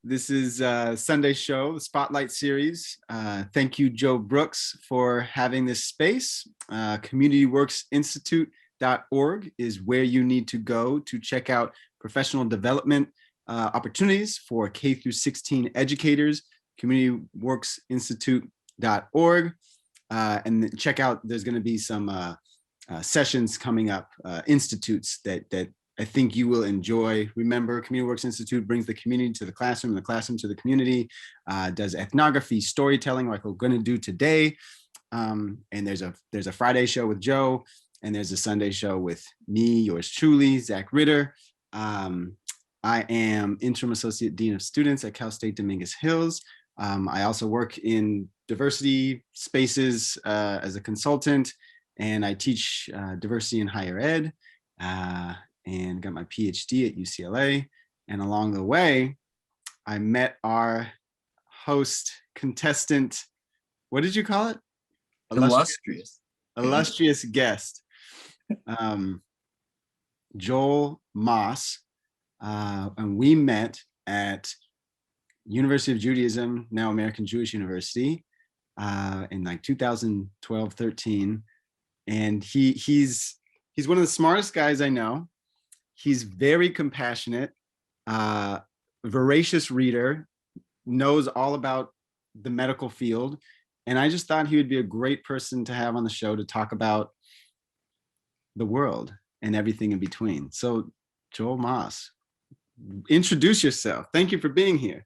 This is Sunday show, the Spotlight series. Thank you, Joe Brooks, for having this space. CommunityWorksInstitute.org is where you need to go to check out professional development opportunities for K through 16 educators. CommunityWorksInstitute.org, and check out. There's going to be some sessions coming up, institutes that I think you will enjoy. Remember, Community Works Institute brings the community to the classroom, and the classroom to the community, does ethnography, storytelling like we're going to do today. And there's a Friday show with Joe, and there's a Sunday show with me, yours truly, Zach Ritter. I am Interim Associate Dean of Students at Cal State Dominguez Hills. I also work in diversity spaces as a consultant, and I teach diversity in higher ed. And got my PhD at UCLA. And along the way, I met our host, contestant, what did you call it? Illustrious guest, Joel Moss. And we met at University of Judaism, now American Jewish University, in like 2012, 13. And he's one of the smartest guys I know. He's very compassionate, voracious reader, knows all about the medical field. And I just thought he would be a great person to have on the show to talk about the world and everything in between. So Joel Moss, introduce yourself. Thank you for being here.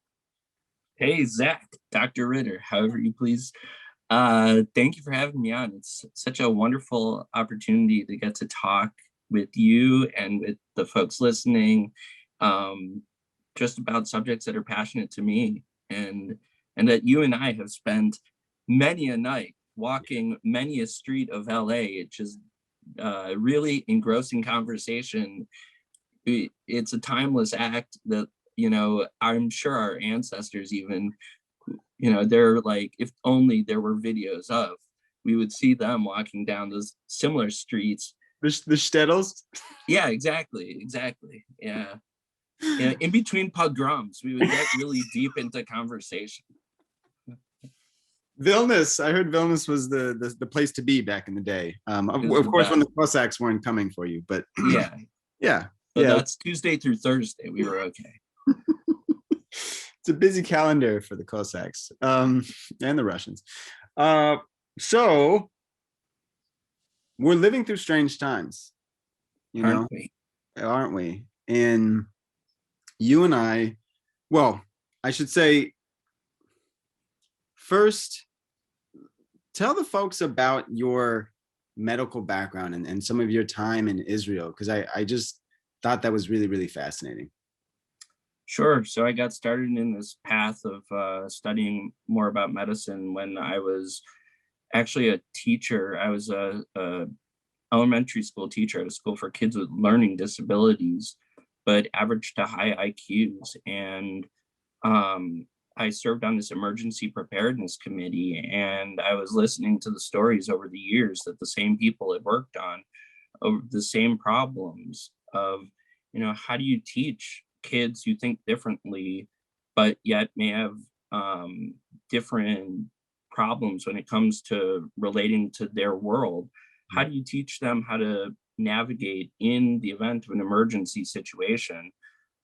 Hey, Zach, Dr. Ritter, however you please. Thank you for having me on. It's such a wonderful opportunity to get to talk with you and with the folks listening, just about subjects that are passionate to me, and that you and I have spent many a night walking many a street of LA. It's just really engrossing conversation. It's a timeless act that, I'm sure our ancestors even, they're like, if only there were videos of, we would see them walking down those similar streets. The shtetls? Yeah, exactly. Yeah. In between pogroms, we would get really deep into conversation. Vilnius, I heard Vilnius was the place to be back in the day. Of course, when the Cossacks weren't coming for you, but yeah. So that's Tuesday through Thursday. We were okay. It's a busy calendar for the Cossacks and the Russians. So we're living through strange times, aren't we? And you and I, well, I should say, first, tell the folks about your medical background and some of your time in Israel, because I just thought that was really, really fascinating. Sure. So I got started in this path of studying more about medicine when I was actually a teacher. I was a elementary school teacher at a school for kids with learning disabilities, but average to high IQs. And I served on this emergency preparedness committee, and I was listening to the stories over the years that the same people had worked on, over the same problems of, how do you teach kids who think differently, but yet may have different problems when it comes to relating to their world? How do you teach them how to navigate in the event of an emergency situation?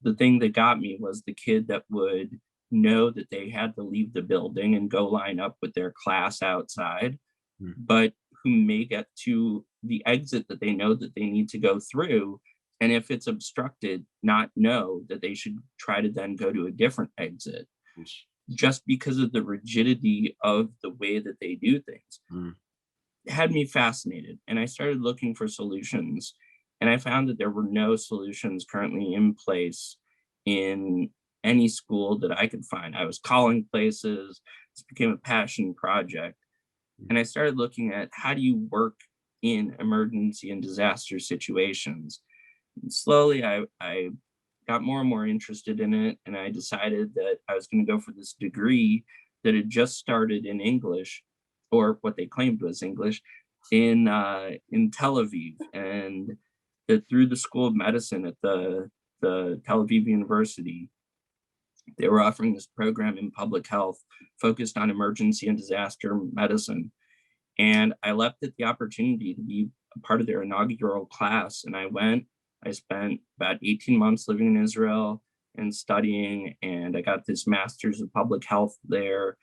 The thing that got me was the kid that would know that they had to leave the building and go line up with their class outside, but who may get to the exit that they know that they need to go through, and if it's obstructed, not know that they should try to then go to a different exit, just because of the rigidity of the way that they do things. It had me fascinated, and I started looking for solutions, and I found that there were no solutions currently in place in any school that I could find. I was calling places. This became a passion project, and I started looking at how do you work in emergency and disaster situations. And slowly I got more and more interested in it, and I decided that I was going to go for this degree that had just started in English, or what they claimed was English, in Tel Aviv, and that through the School of Medicine at the Tel Aviv University, They were offering this program in public health focused on emergency and disaster medicine. And I leapt at the opportunity to be a part of their inaugural class. And I went, I spent about 18 months living in Israel and studying, and I got this master's of public health there.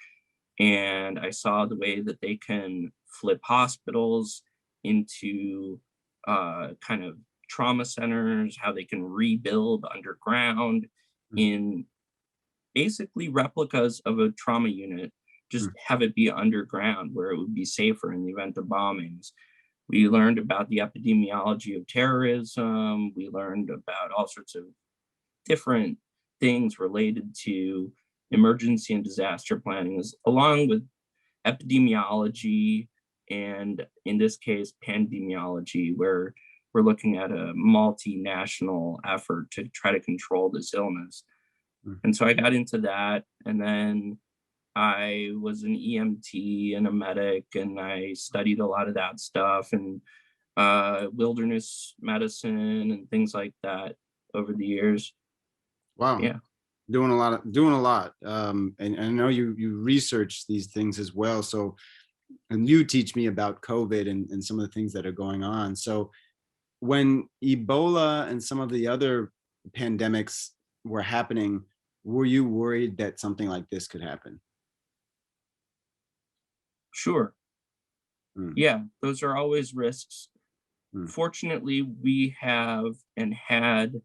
And I saw the way that they can flip hospitals into kind of trauma centers, how they can rebuild underground in basically replicas of a trauma unit, just have it be underground where it would be safer in the event of bombings. We learned about the epidemiology of terrorism. We learned about all sorts of different things related to emergency and disaster planning, along with epidemiology, and in this case, pandemiology, where we're looking at a multinational effort to try to control this illness. And so I got into that, and then I was an EMT and a medic, and I studied a lot of that stuff, and wilderness medicine and things like that over the years. Wow. Yeah. Doing a lot. And I know you research these things as well. So, and you teach me about COVID and some of the things that are going on. So when Ebola and some of the other pandemics were happening, were you worried that something like this could happen? Sure. Yeah, those are always risks. Fortunately, we have and had,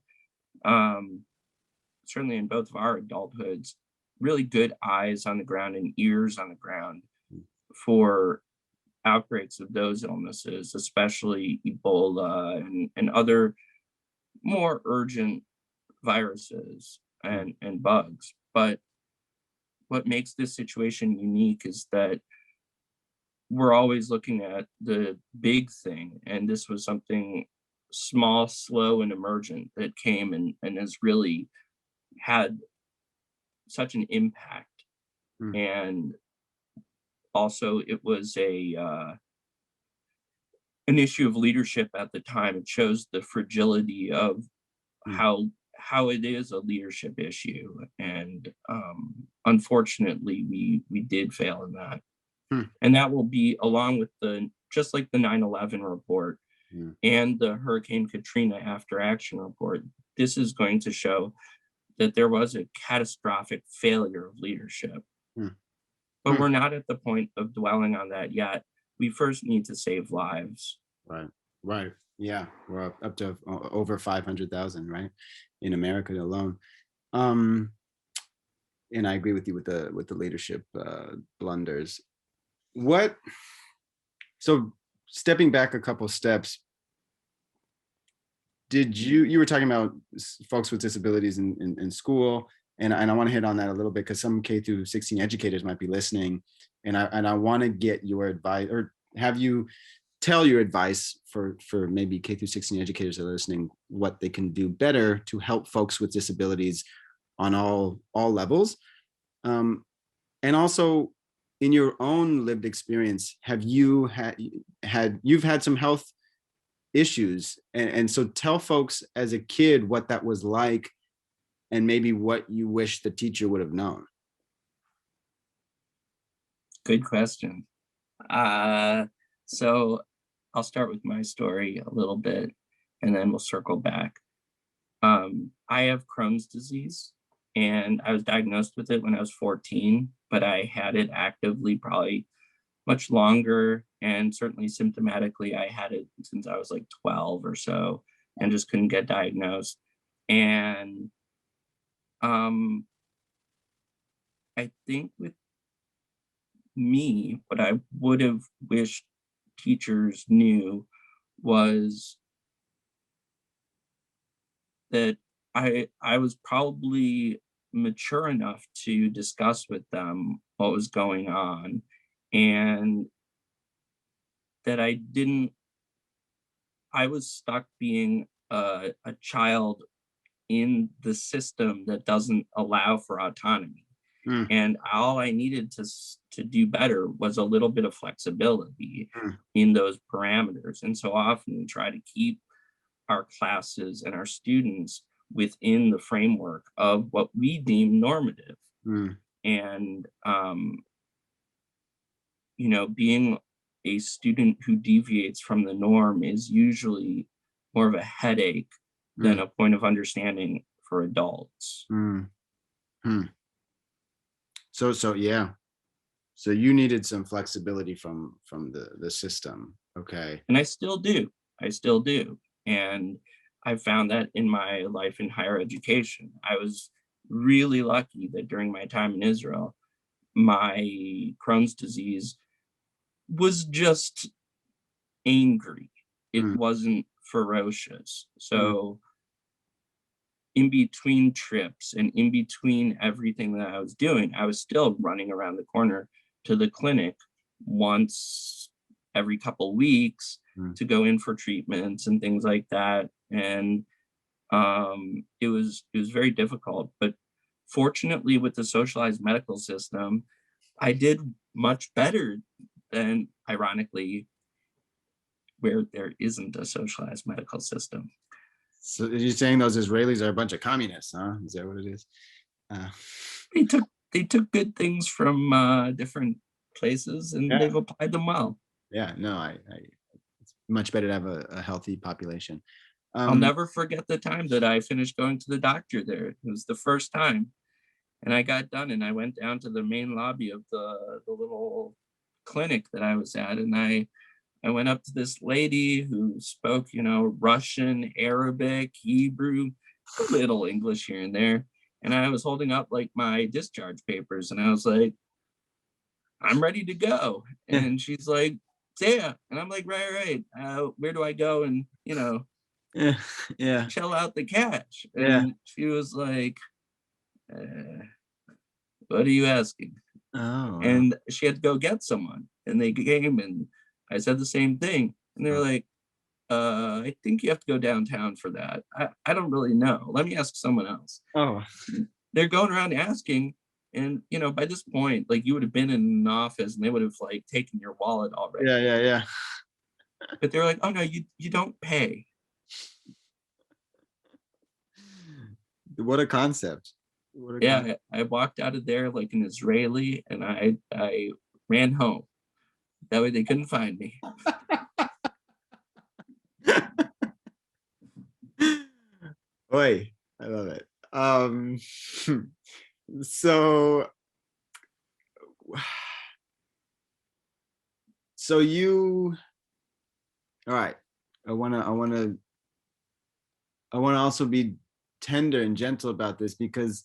certainly in both of our adulthoods, really good eyes on the ground and ears on the ground for outbreaks of those illnesses, especially Ebola and other more urgent viruses and bugs. But what makes this situation unique is that we're always looking at the big thing, and this was something small, slow, and emergent that came and has really had such an impact. And also it was an issue of leadership at the time. It shows the fragility of how it is a leadership issue, and unfortunately we did fail in that. And that will be along with just like the 9/11 report and the Hurricane Katrina after action report, this is going to show that there was a catastrophic failure of leadership. But we're not at the point of dwelling on that yet. We first need to save lives. Right. Yeah, we're up to over 500,000, right, in America alone. And I agree with you with the leadership blunders. So stepping back a couple steps, did you were talking about folks with disabilities in school, and I want to hit on that a little bit because some K through 16 educators might be listening, and I want to get your advice, or have you tell your advice for maybe K through 16 educators that are listening, what they can do better to help folks with disabilities on all levels. And also, in your own lived experience, have you had some health issues, and so tell folks as a kid what that was like, and maybe what you wish the teacher would have known. Good question. So I'll start with my story a little bit, and then we'll circle back. I have Crohn's disease, and I was diagnosed with it when I was 14, but I had it actively probably much longer, and certainly symptomatically, I had it since I was like 12 or so, and just couldn't get diagnosed. And I think with me, what I would have wished teachers knew was that I was probably mature enough to discuss with them what was going on, and that I was stuck being a child in the system that doesn't allow for autonomy. And all I needed to do better was a little bit of flexibility in those parameters. And so often we try to keep our classes and our students within the framework of what we deem normative. Mm, And being a student who deviates from the norm is usually more of a headache than mm, a point of understanding for adults. mm, mm. So yeah. So you needed some flexibility from the system. Okay. And I still do. I still do. And I found that in my life in higher education. I was really lucky that during my time in Israel, my Crohn's disease was just angry. It Mm, wasn't ferocious. mm, So in between trips and in between everything that I was doing, I was still running around the corner to the clinic once every couple weeks mm. to go in for treatments and things like that. And it was very difficult. But fortunately, with the socialized medical system, I did much better than, ironically, where there isn't a socialized medical system. So you're saying those Israelis are a bunch of communists, huh? Is that what it is? Uh, They took good things from different places and yeah, they've applied them well. yeah. No, it's much better to have a healthy population. I'll Um, never forget the time that I finished going to the doctor there. It was the first time. And I got done and I went down to the main lobby of the little clinic that I was at. And I went up to this lady who spoke, Russian, Arabic, Hebrew, a little English here and there. And I was holding up like my discharge papers and I was like, I'm ready to go. yeah, And she's like, yeah. And I'm like, right. Where do I go and, yeah, yeah, shell out the cash? yeah. And she was like, uh, what are you asking? Oh, wow. And she had to go get someone. And they came and I said the same thing. And they're like, I think you have to go downtown for that. I don't really know. Let me ask someone else. Oh, They're going around asking. And, by this point, like you would have been in an office and they would have like taken your wallet already. yeah, yeah, yeah. But they're like, oh no, you don't pay. What a concept. What a concept. Yeah, I walked out of there like an Israeli and I ran home. That way they couldn't find me. Oi, I love it. So so you all right. I wanna also be tender and gentle about this because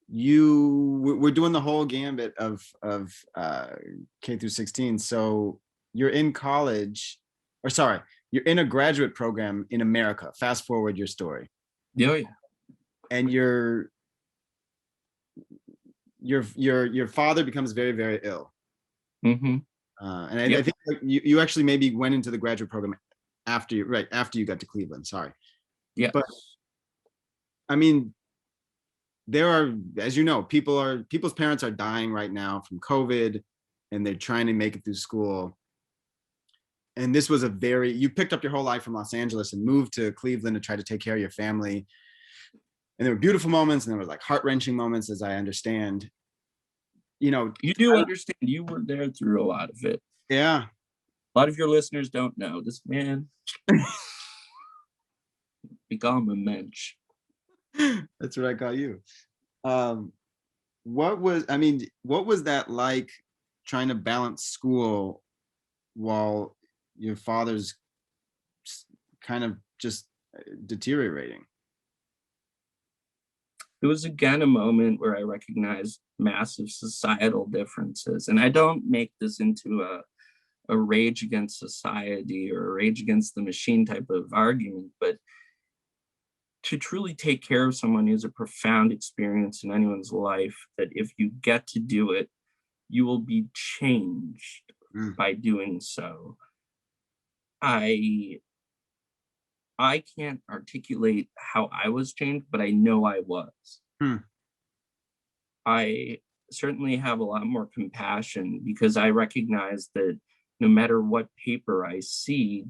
we're doing the whole gambit of K through 16. So you're in college, or sorry, you're in a graduate program in America. Fast forward your story, Oh yeah. and your father becomes very, very ill. Mm-hmm. And I Yep. think you actually maybe went into the graduate program after you got to Cleveland. Sorry, Yes. but I mean, there are, as you know, people's parents are dying right now from COVID, and they're trying to make it through school. And this was you picked up your whole life from Los Angeles and moved to Cleveland to try to take care of your family. And there were beautiful moments, and there were like heart-wrenching moments, as I understand. You do understand you were there through a lot of it. Yeah, A lot of your listeners don't know. This man, we call him a mensch. that's what I call you. Um, what was that like trying to balance school while your father's kind of just deteriorating? It was again a moment where I recognized massive societal differences. And I don't make this into a rage against society or a rage against the machine type of argument, but to truly take care of someone is a profound experience in anyone's life that if you get to do it, you will be changed Mm, by doing so. I I can't articulate how I was changed, but I know I was. mm, I certainly have a lot more compassion because I recognize that no matter what paper I see,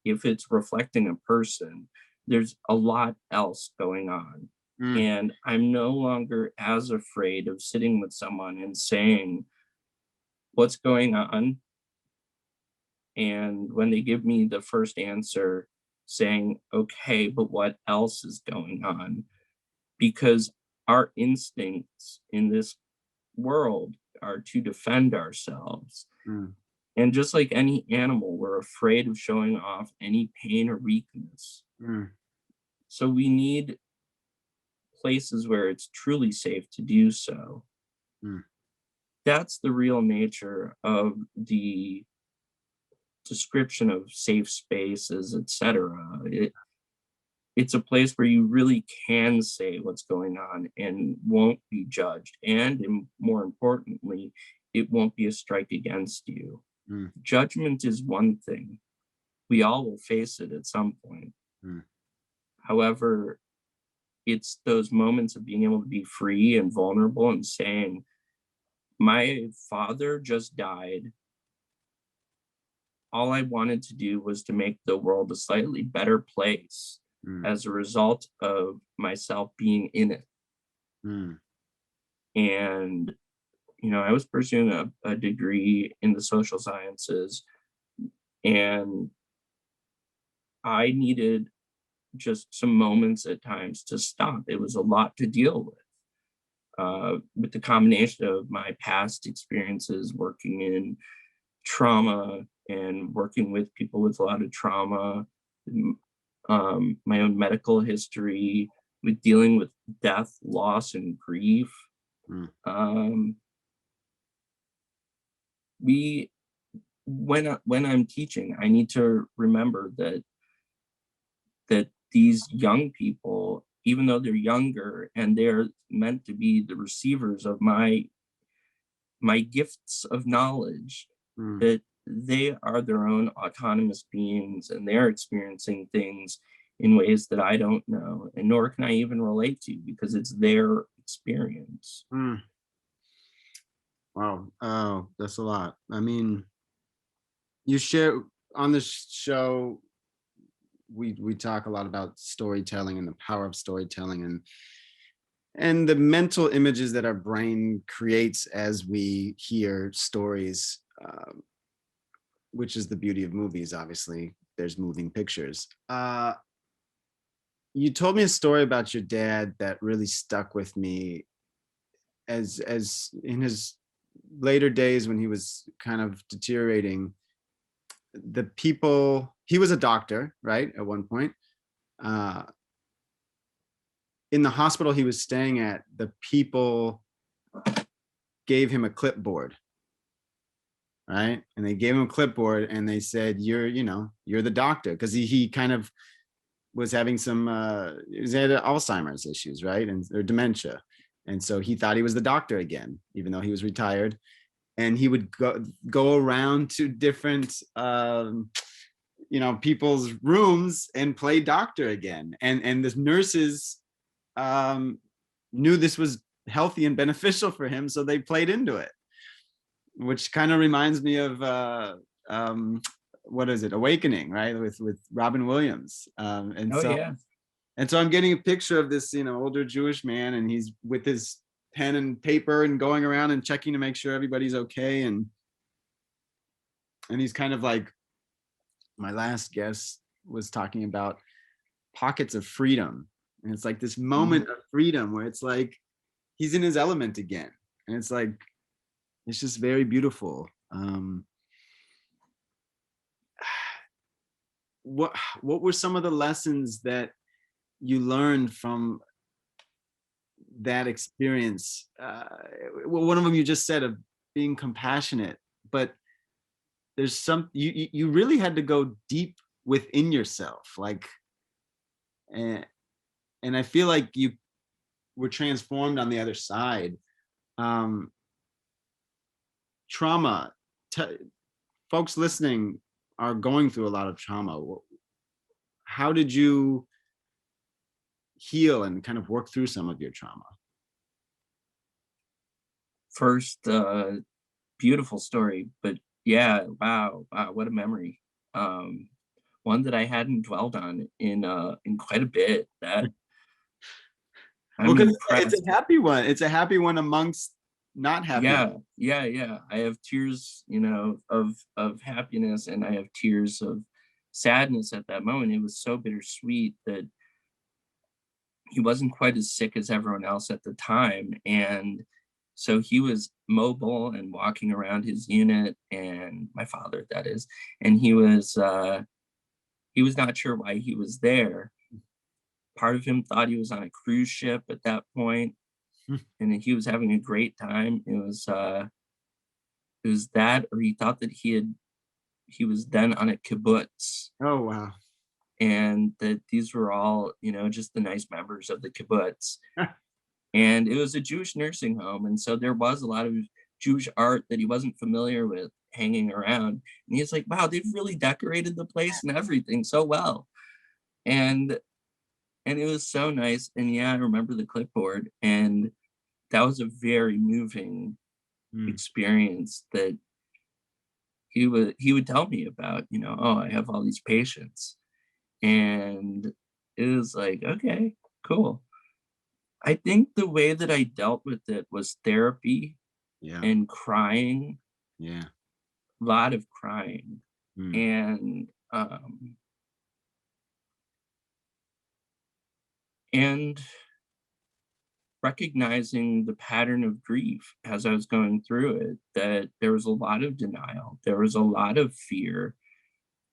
if it's reflecting a person, there's a lot else going on. Mm, And I'm no longer as afraid of sitting with someone and saying, what's going on? And when they give me the first answer, saying, okay, but what else is going on? Because our instincts in this world are to defend ourselves. mm, And just like any animal, we're afraid of showing off any pain or weakness. mm, So we need places where it's truly safe to do so. mm, That's the real nature of the description of safe spaces, etc. It's a place where you really can say what's going on and won't be judged. And more importantly, it won't be a strike against you. mm, Judgment is one thing. We all will face it at some point. mm, However, it's those moments of being able to be free and vulnerable and saying, my father just died. All I wanted to do was to make the world a slightly better place mm, as a result of myself being in it. mm, And, I was pursuing a degree in the social sciences, and I needed just some moments at times to stop. It was a lot to deal with the combination of my past experiences working in trauma and working with people with a lot of trauma, my own medical history, with dealing with death, loss, and grief. mm, Um, we when I'm teaching, I need to remember that these young people, even though they're younger and they're meant to be the receivers of my gifts of knowledge, mm. that they are their own autonomous beings and they're experiencing things in ways that I don't know, and nor can I even relate to because it's their experience. Mm. Wow. Oh, that's a lot. I mean, you share on this show, we talk a lot about storytelling and the power of storytelling and the mental images that our brain creates as we hear stories, which is the beauty of movies. Obviously, there's moving pictures. You told me a story about your dad that really stuck with me as in his later days when he was kind of deteriorating. The people, he was a doctor, right, at one point. uh in the hospital he was staying at, the people gave him a clipboard, right? And they gave him a clipboard and they said, you're the doctor, because he kind of was having some he had Alzheimer's issues, right? And or dementia. And so he thought he was the doctor again, even though he was retired. And he would go around to different people's rooms and play doctor again. And the nurses um knew this was healthy and beneficial for him, so they played into it, which kind of reminds me of um what is it, Awakening, right, with Robin Williams. And Oh so yeah. I'm getting a picture of this older Jewish man, and he's with his pen and paper and going around and checking to make sure everybody's okay. And he's kind of like, my last guest was talking about pockets of freedom, and it's like this Mhm. moment of freedom where it's like he's in his element again, and it's like it's just very beautiful. What were some of the lessons that you learned from that experience? Well, one of them you just said, of being compassionate, but there's some you really had to go deep within yourself, like, and I feel like you were transformed on the other side. um Trauma, t- folks listening are going through a lot of trauma. How did you heal and kind of work through some of your trauma? First, beautiful story, but yeah, wow, what a memory. Um, One that I hadn't dwelled on in quite a bit. That Well, I'm because it's impressed. a happy one. It's a happy one amongst not happy ones. Yeah. I have tears, of happiness, and I have tears of sadness at that moment. It was so bittersweet that he wasn't quite as sick as everyone else at the time. And so he was mobile and walking around his unit, and my father, that is, and he was not sure why he was there. Part of him thought he was on a cruise ship at that point, and he was having a great time. It was that, or he thought that he was then on a kibbutz, Oh, wow. and that these were all, just the nice members of the kibbutz. And it was a Jewish nursing home, and so there was a lot of Jewish art that he wasn't familiar with hanging around. And he's like, wow, they've really decorated the place and everything so well. And it was so nice. And yeah, I remember the clipboard, and that was a very moving Mm. experience that he would tell me about, oh, I have all these patients. And it was like, okay, cool. I think the way that I dealt with it was therapy Yeah. and crying, Yeah. a lot of crying, Mm. and and recognizing the pattern of grief as I was going through it, that there was a lot of denial, there was a lot of fear,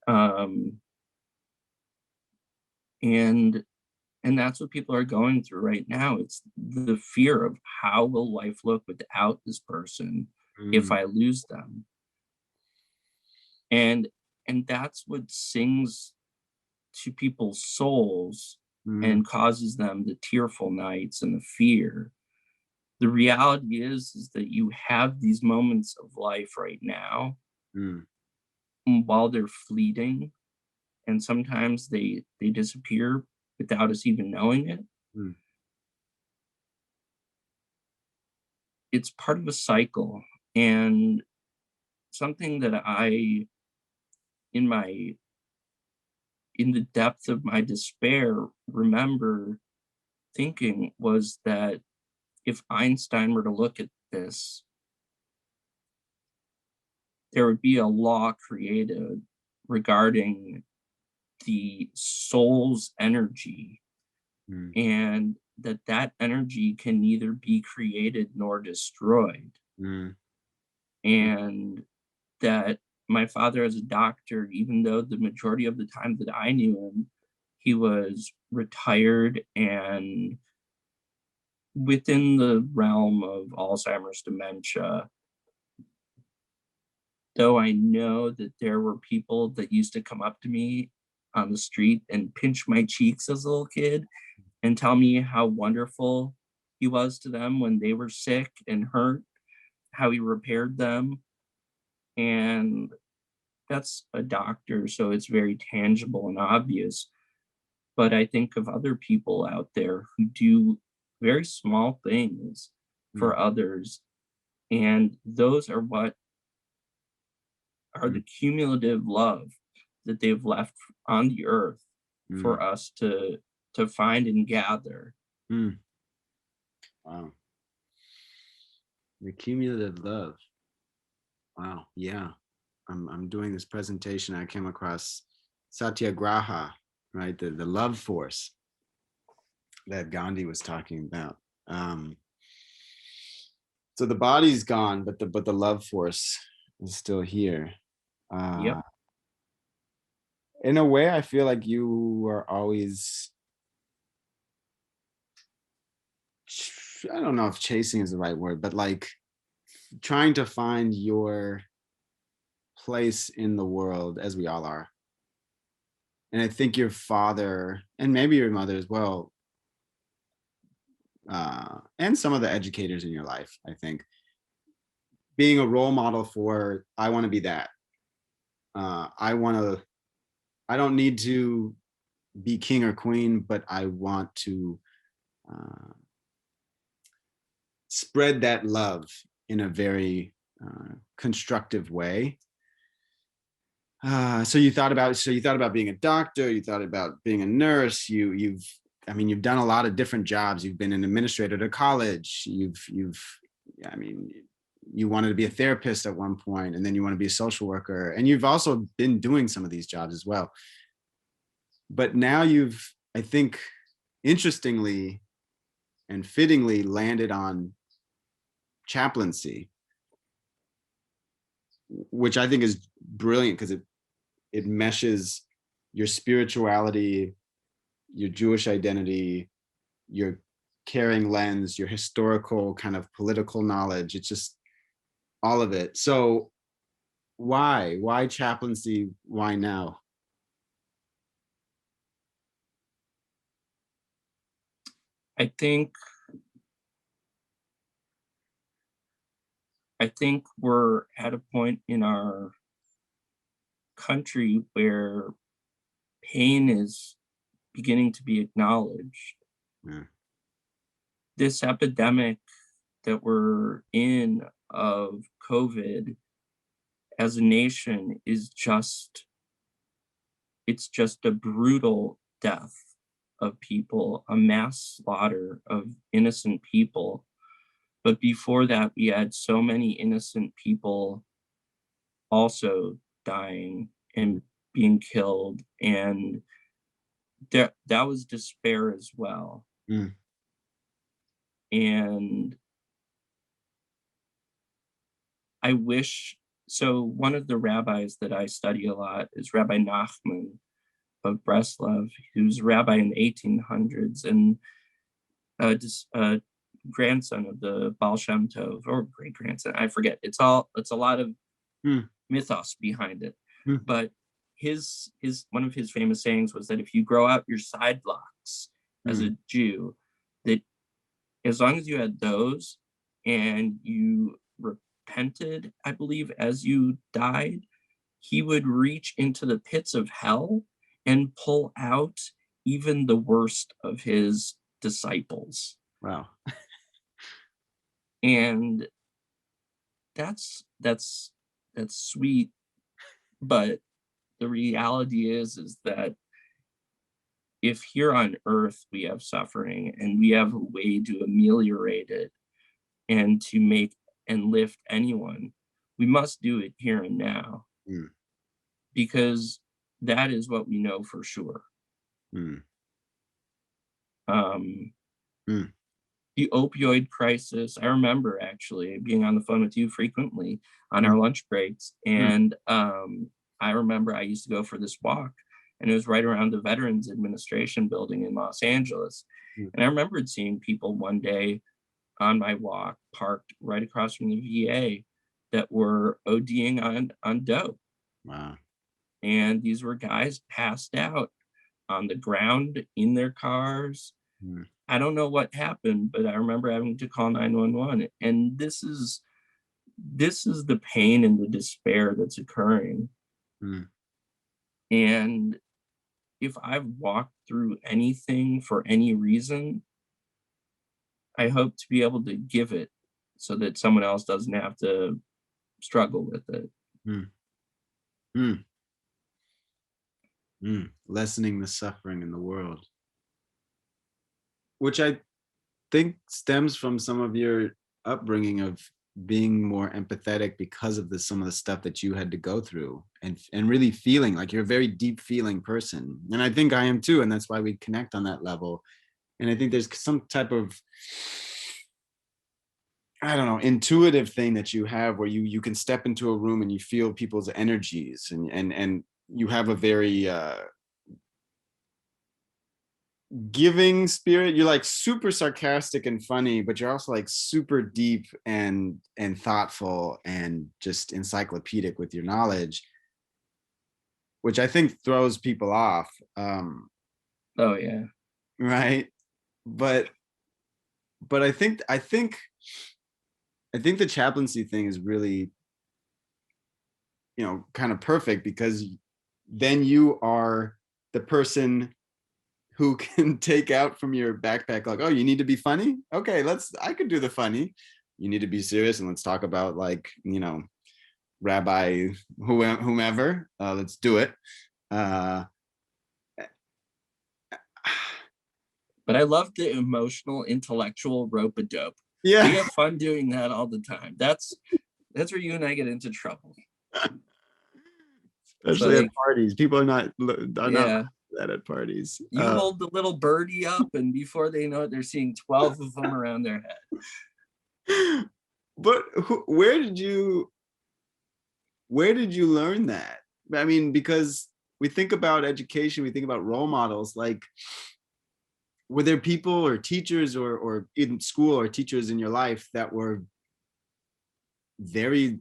um, and that's what people are going through right now. It's the fear of, how will life look without this person if Mm. I lose them? And that's what sings to people's souls Mm. and causes them the tearful nights and the fear. The reality is that you have these moments of life right now, Mm. while they're fleeting, and sometimes they disappear without us even knowing it. Mm. It's part of a cycle, and something that I, in my in the depth of my despair, remember thinking was that if Einstein were to look at this, there would be a law created regarding the soul's energy, Mm. and that energy can neither be created nor destroyed. Mm. And that my father, as a doctor, even though the majority of the time that I knew him, he was retired and within the realm of Alzheimer's, dementia, though I know that there were people that used to come up to me on the street and pinch my cheeks as a little kid and tell me how wonderful he was to them when they were sick and hurt, how he repaired them. And that's a doctor, so it's very tangible and obvious. But I think of other people out there who do very small things Mm. for others, and those are what are Mm. the cumulative love that they've left on the earth Mm. for us to find and gather. Mm. Wow. The cumulative love. Wow. Yeah. I'm doing this presentation. I came across Satyagraha, right? The love force that Gandhi was talking about. Um, so the body's gone, but the love force is still here. Yep. Uh, in a way, I feel like you are always, I don't know if chasing is the right word, but like trying to find your place in the world, as we all are. And I think your father, and maybe your mother as well, and some of the educators in your life, I think, being a role model for, I want to be that. I want to, I don't need to be king or queen, but I want to uh, spread that love in a very constructive way. So you thought about being a doctor, you thought about being a nurse, you've I mean, you've done a lot of different jobs. You've been an administrator at a college. I mean, you wanted to be a therapist at one point, and then you want to be a social worker. And you've also been doing some of these jobs as well. But now you've, I think, interestingly and fittingly landed on chaplaincy, which I think is brilliant because it meshes your spirituality, your Jewish identity, your caring lens, your historical kind of political knowledge. It's just all of it. So why chaplaincy? Why now? I think we're at a point in our country where pain is beginning to be acknowledged. Yeah. This epidemic that we're in of COVID as a nation is just, it's just a brutal death of people, a mass slaughter of innocent people. But before that, we had so many innocent people also dying and being killed, and that was despair as well. Mm. And I wish, so one of the rabbis that I study a lot is Rabbi Nachman of Breslov, who's a rabbi in the 1800s and grandson of the Baal Shem Tov, or great grandson, I forget. It's a lot of mythos behind it. But his one of his famous sayings was that if you grow out your side locks as a Jew, that as long as you had those and you repented, I believe, as you died, he would reach into the pits of hell and pull out even the worst of his disciples. Wow. And that's sweet, but the reality is that if here on earth we have suffering and we have a way to ameliorate it and to make and lift anyone, we must do it here and now. Because that is what we know for sure. The opioid crisis, I remember actually being on the phone with you frequently on our lunch breaks. And I remember I used to go for this walk, and it was right around the Veterans Administration building in Los Angeles. And I remembered seeing people one day on my walk parked right across from the VA that were ODing on dope. Wow. And these were guys passed out on the ground in their cars. I don't know what happened, but I remember having to call 911. And this is the pain and the despair that's occurring. And if I've walked through anything for any reason, I hope to be able to give it so that someone else doesn't have to struggle with it. Lessening the suffering in the world, which I think stems from some of your upbringing of being more empathetic because of some of the stuff that you had to go through, and really feeling like you're a very deep feeling person. And I think I am too, and that's why we connect on that level. And I think there's some type of, I don't know, intuitive thing that you have where you can step into a room and you feel people's energies, and you have a very giving spirit. You're like super sarcastic and funny, but you're also like super deep and thoughtful and just encyclopedic with your knowledge, which I think throws people off. Oh yeah. Right. But I think the chaplaincy thing is really, kind of perfect, because then you are the person who can take out from your backpack, like, oh, you need to be funny? Okay, I could do the funny. You need to be serious, and let's talk about, like, Rabbi whomever. Let's do it. But I love the emotional, intellectual rope-a-dope. Yeah. We have fun doing that all the time. That's where you and I get into trouble. Especially Like, at parties. People are not yeah, that at parties. you hold the little birdie up, and before they know it, they're seeing 12 of them around their head. But where did you learn that? I mean, because we think about education, we think about role models. Like, were there people or teachers or in school or teachers in your life that were very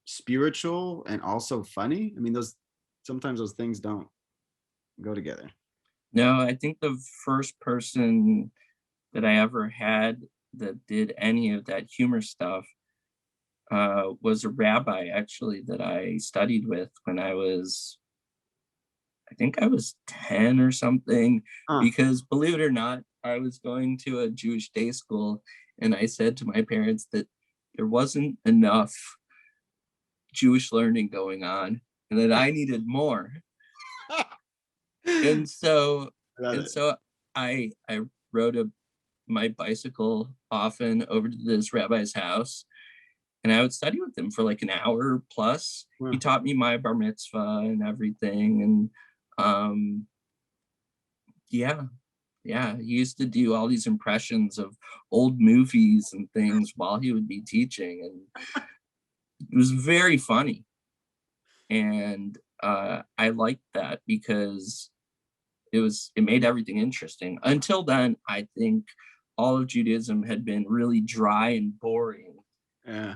spiritual and also funny? I mean, sometimes those things don't go together. No, I think the first person that I ever had that did any of that humor stuff was a rabbi, actually, that I studied with when I think I was 10 or something, Huh. because believe it or not, I was going to a Jewish day school, and I said to my parents that there wasn't enough Jewish learning going on and that I needed more. And so I rode my bicycle often over to this rabbi's house, and I would study with him for like an hour plus. Wow. He taught me my bar mitzvah and everything, and yeah, he used to do all these impressions of old movies and things while he would be teaching, and it was very funny. And I liked that because it made everything interesting. Until then, I think all of Judaism had been really dry and boring. Yeah.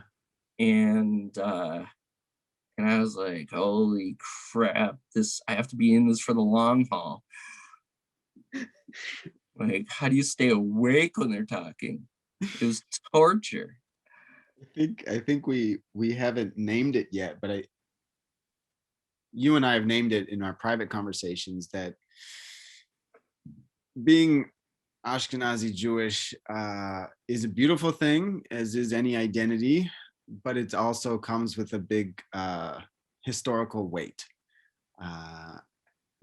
And I was like, holy crap, I have to be in this for the long haul. Like, how do you stay awake when they're talking? It was torture. I think we haven't named it yet, but you and I have named it in our private conversations, that being Ashkenazi Jewish is a beautiful thing, as is any identity, but it also comes with a big historical weight.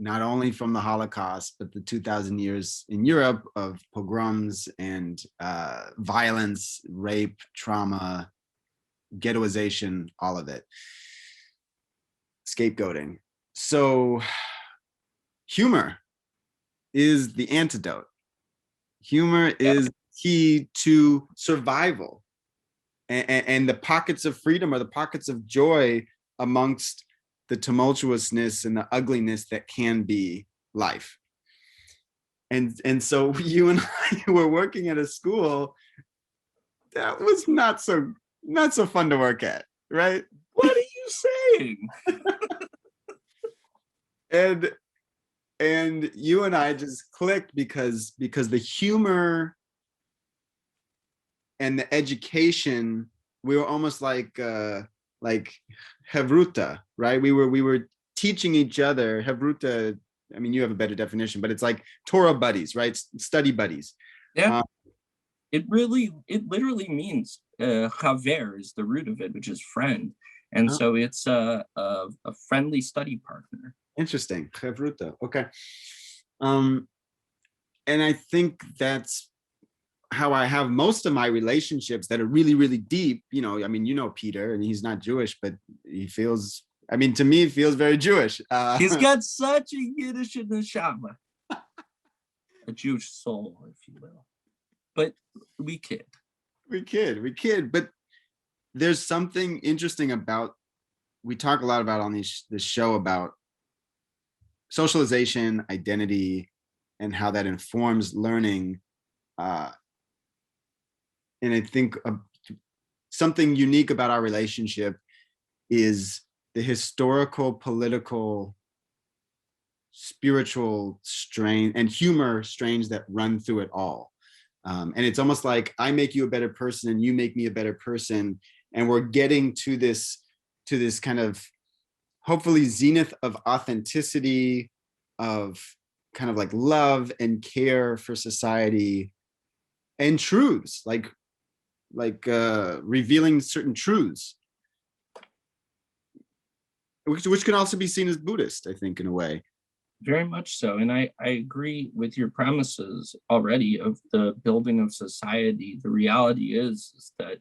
Not only from the Holocaust, but the 2,000 years in Europe of pogroms and violence, rape, trauma, ghettoization, all of it, scapegoating. So humor is the antidote. Humor is key to survival, and the pockets of freedom are the pockets of joy amongst the tumultuousness and the ugliness that can be life. And so you and I were working at a school that was not so fun to work at, right? What are you saying? and you and I just clicked because the humor and the education, we were almost like Hevruta, right? We were teaching each other. Hevruta, I mean, you have a better definition, but it's like Torah buddies, right? Study buddies. Yeah. It literally means haver is the root of it, which is friend. And so it's a friendly study partner. Interesting. Hevruta. Okay. And I think that's how I have most of my relationships that are really, really deep. You know, I mean, you know Peter, and he's not Jewish, but he feels, I mean, to me, he feels very Jewish. He's got such a Yiddish neshama, a Jewish soul, if you will. But we kid. But there's something interesting about, we talk a lot about on this show about socialization, identity, and how that informs learning. And I think something unique about our relationship is the historical, political, spiritual strain and humor strains that run through it all. And it's almost like I make you a better person and you make me a better person. And we're getting to this kind of hopefully zenith of authenticity, of kind of like love and care for society, and truths, like revealing certain truths, which can also be seen as Buddhist, I think, in a way. Very much so. And I agree with your premises already of the building of society. The reality is that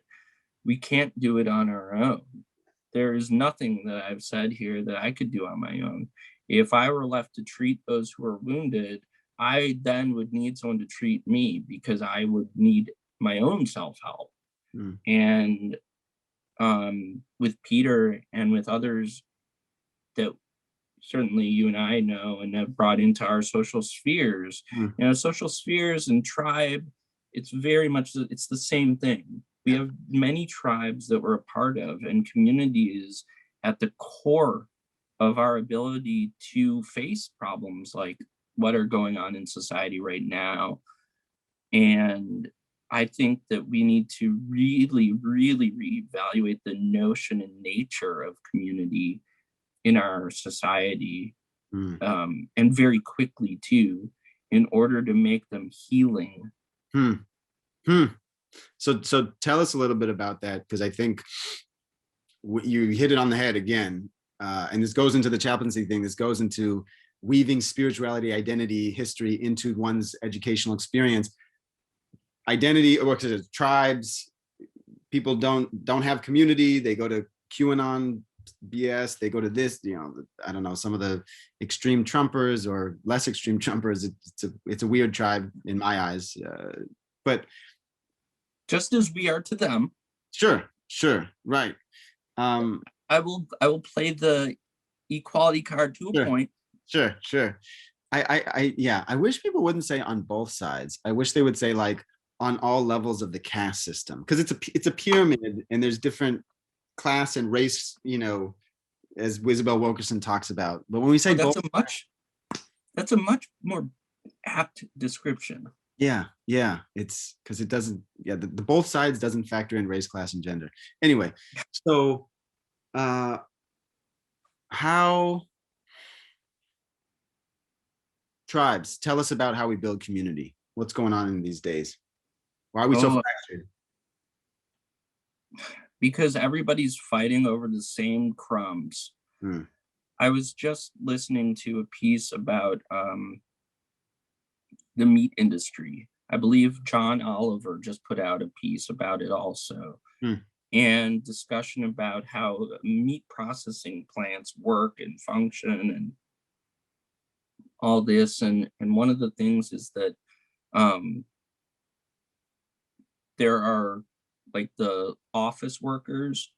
we can't do it on our own. There is nothing that I've said here that I could do on my own. If I were left to treat those who are wounded, I then would need someone to treat me because I would need my own self-help. Mm, And with Peter and with others that certainly you and I know and have brought into our social spheres, mm, social spheres and tribe, it's very much, it's the same thing. We yeah. have many tribes that we're a part of, and communities at the core of our ability to face problems like what are going on in society right now. And I think that we need to really, really reevaluate the notion and nature of community in our society, Mm, and very quickly too, in order to make them healing. hmm, hmm. So tell us a little bit about that, because I think you hit it on the head again. And this goes into the chaplaincy thing. This goes into weaving spirituality, identity, history into one's educational experience. Identity works as tribes. People don't have community. They go to QAnon BS. They go to this. I don't know, some of the extreme Trumpers or less extreme Trumpers. It's a weird tribe in my eyes. But Just as we are to them. sure, right. I will play the equality card to a Sure, point. sure. Yeah, I wish people wouldn't say on both sides. I wish they would say like on all levels of the caste system, because it's a pyramid and there's different class and race, as Isabel Wilkerson talks about. But when we say Oh, both, that's a much more apt description. yeah, it's because it doesn't, the both sides doesn't factor in race, class, and gender. Anyway, so how tribes, tell us about how we build community. What's going on in these days? Why are we so Oh, fractured? because everybody's fighting over the same crumbs. Hmm. I was just listening to a piece about the meat industry. I believe John Oliver just put out a piece about it also, Hmm. and discussion about how meat processing plants work and function and all this. And one of the things is that um, there are like the office workers,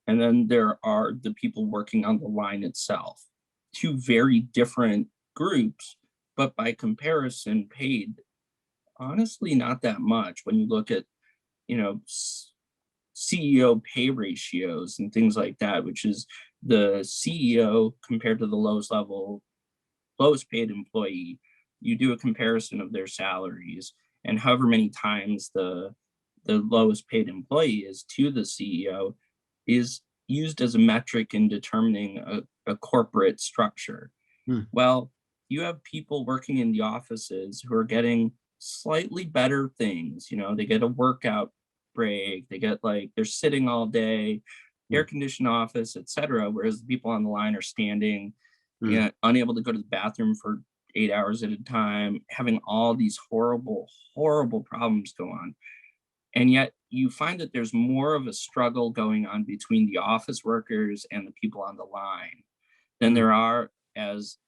and then there are the people working on the line itself. Two very different groups, but by comparison, paid honestly not that much when you look at, you know, CEO pay ratios and things like that, which is the CEO compared to the lowest paid employee. You do a comparison of their salaries, and however many times the lowest paid employee is to the CEO is used as a metric in determining a corporate structure. Hmm. Well, you have people working in the offices who are getting slightly better things. They get a workout break, they get, like, they're sitting all day, Hmm. air conditioned office, etc. Whereas the people on the line are standing, Hmm. unable to go to the bathroom for 8 hours at a time, having all these horrible, horrible problems go on. And yet you find that there's more of a struggle going on between the office workers and the people on the line than Hmm. there are as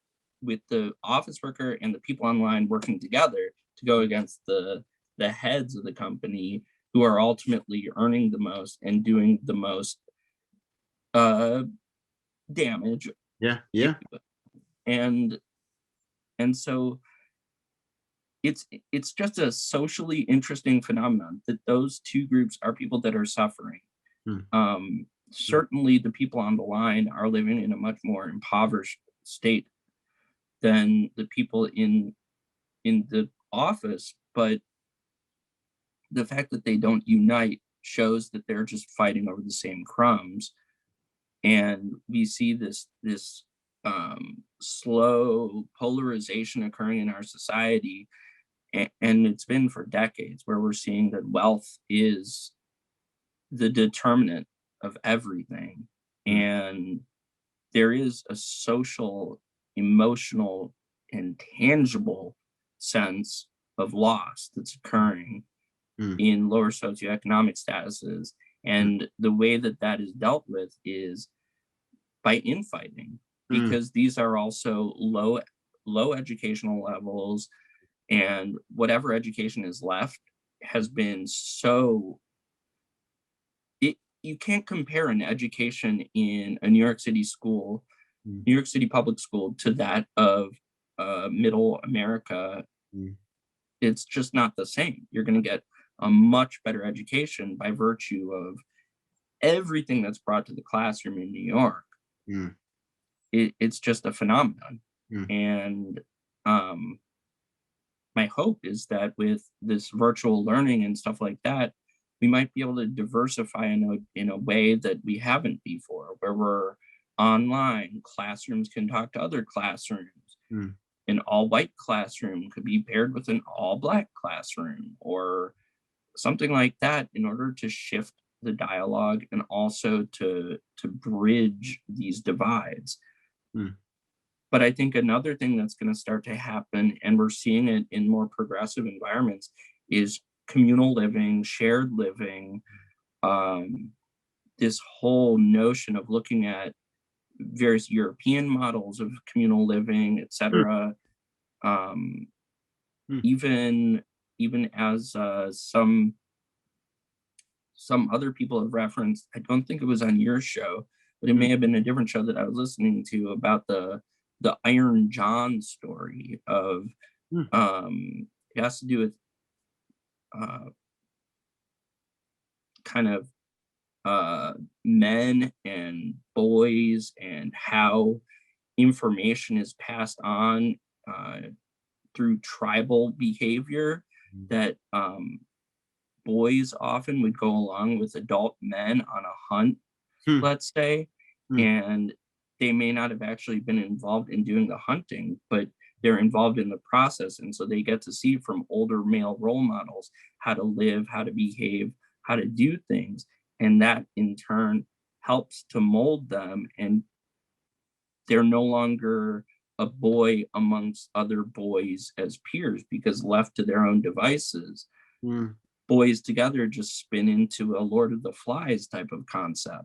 with the office worker and the people online working together to go against the heads of the company, who are ultimately earning the most and doing the most uh damage. Yeah. and and so it's just a socially interesting phenomenon that those two groups are people that are suffering. Hmm. Hmm. Certainly the people on the line are living in a much more impoverished state than the people in the office, but the fact that they don't unite shows that they're just fighting over the same crumbs. And we see this slow polarization occurring in our society, and it's been for decades, where we're seeing that wealth is the determinant of everything. Hmm. And there is a social, emotional and tangible sense of loss that's occurring in lower socioeconomic statuses. And the way that that is dealt with is by infighting, because these are also low educational levels, and whatever education is left has been so you can't compare an education in a New York City school, New York City public school, to that of middle America. It's just not the same. You're going to get a much better education by virtue of everything that's brought to the classroom in New York. It's just a phenomenon. And my hope is that with this virtual learning and stuff like that, we might be able to diversify in a way that we haven't before, where we're online, classrooms can talk to other classrooms. An all-white classroom could be paired with an all-black classroom or something like that, in order to shift the dialogue and also to bridge these divides. But I think another thing that's going to start to happen, and we're seeing it in more progressive environments, is communal living, shared living, this whole notion of looking at various European models of communal living, etc. Even as some other people have referenced, I don't think it was on your show, but it may have been a different show that I was listening to, about the Iron John story of it has to do with kind of men and boys, and how information is passed on through tribal behavior, that boys often would go along with adult men on a hunt, let's say, and they may not have actually been involved in doing the hunting, but they're involved in the process. And so they get to see from older male role models how to live, how to behave, how to do things. And that in turn helps to mold them. And they're no longer a boy amongst other boys as peers, because left to their own devices, boys together just spin into a Lord of the Flies type of concept.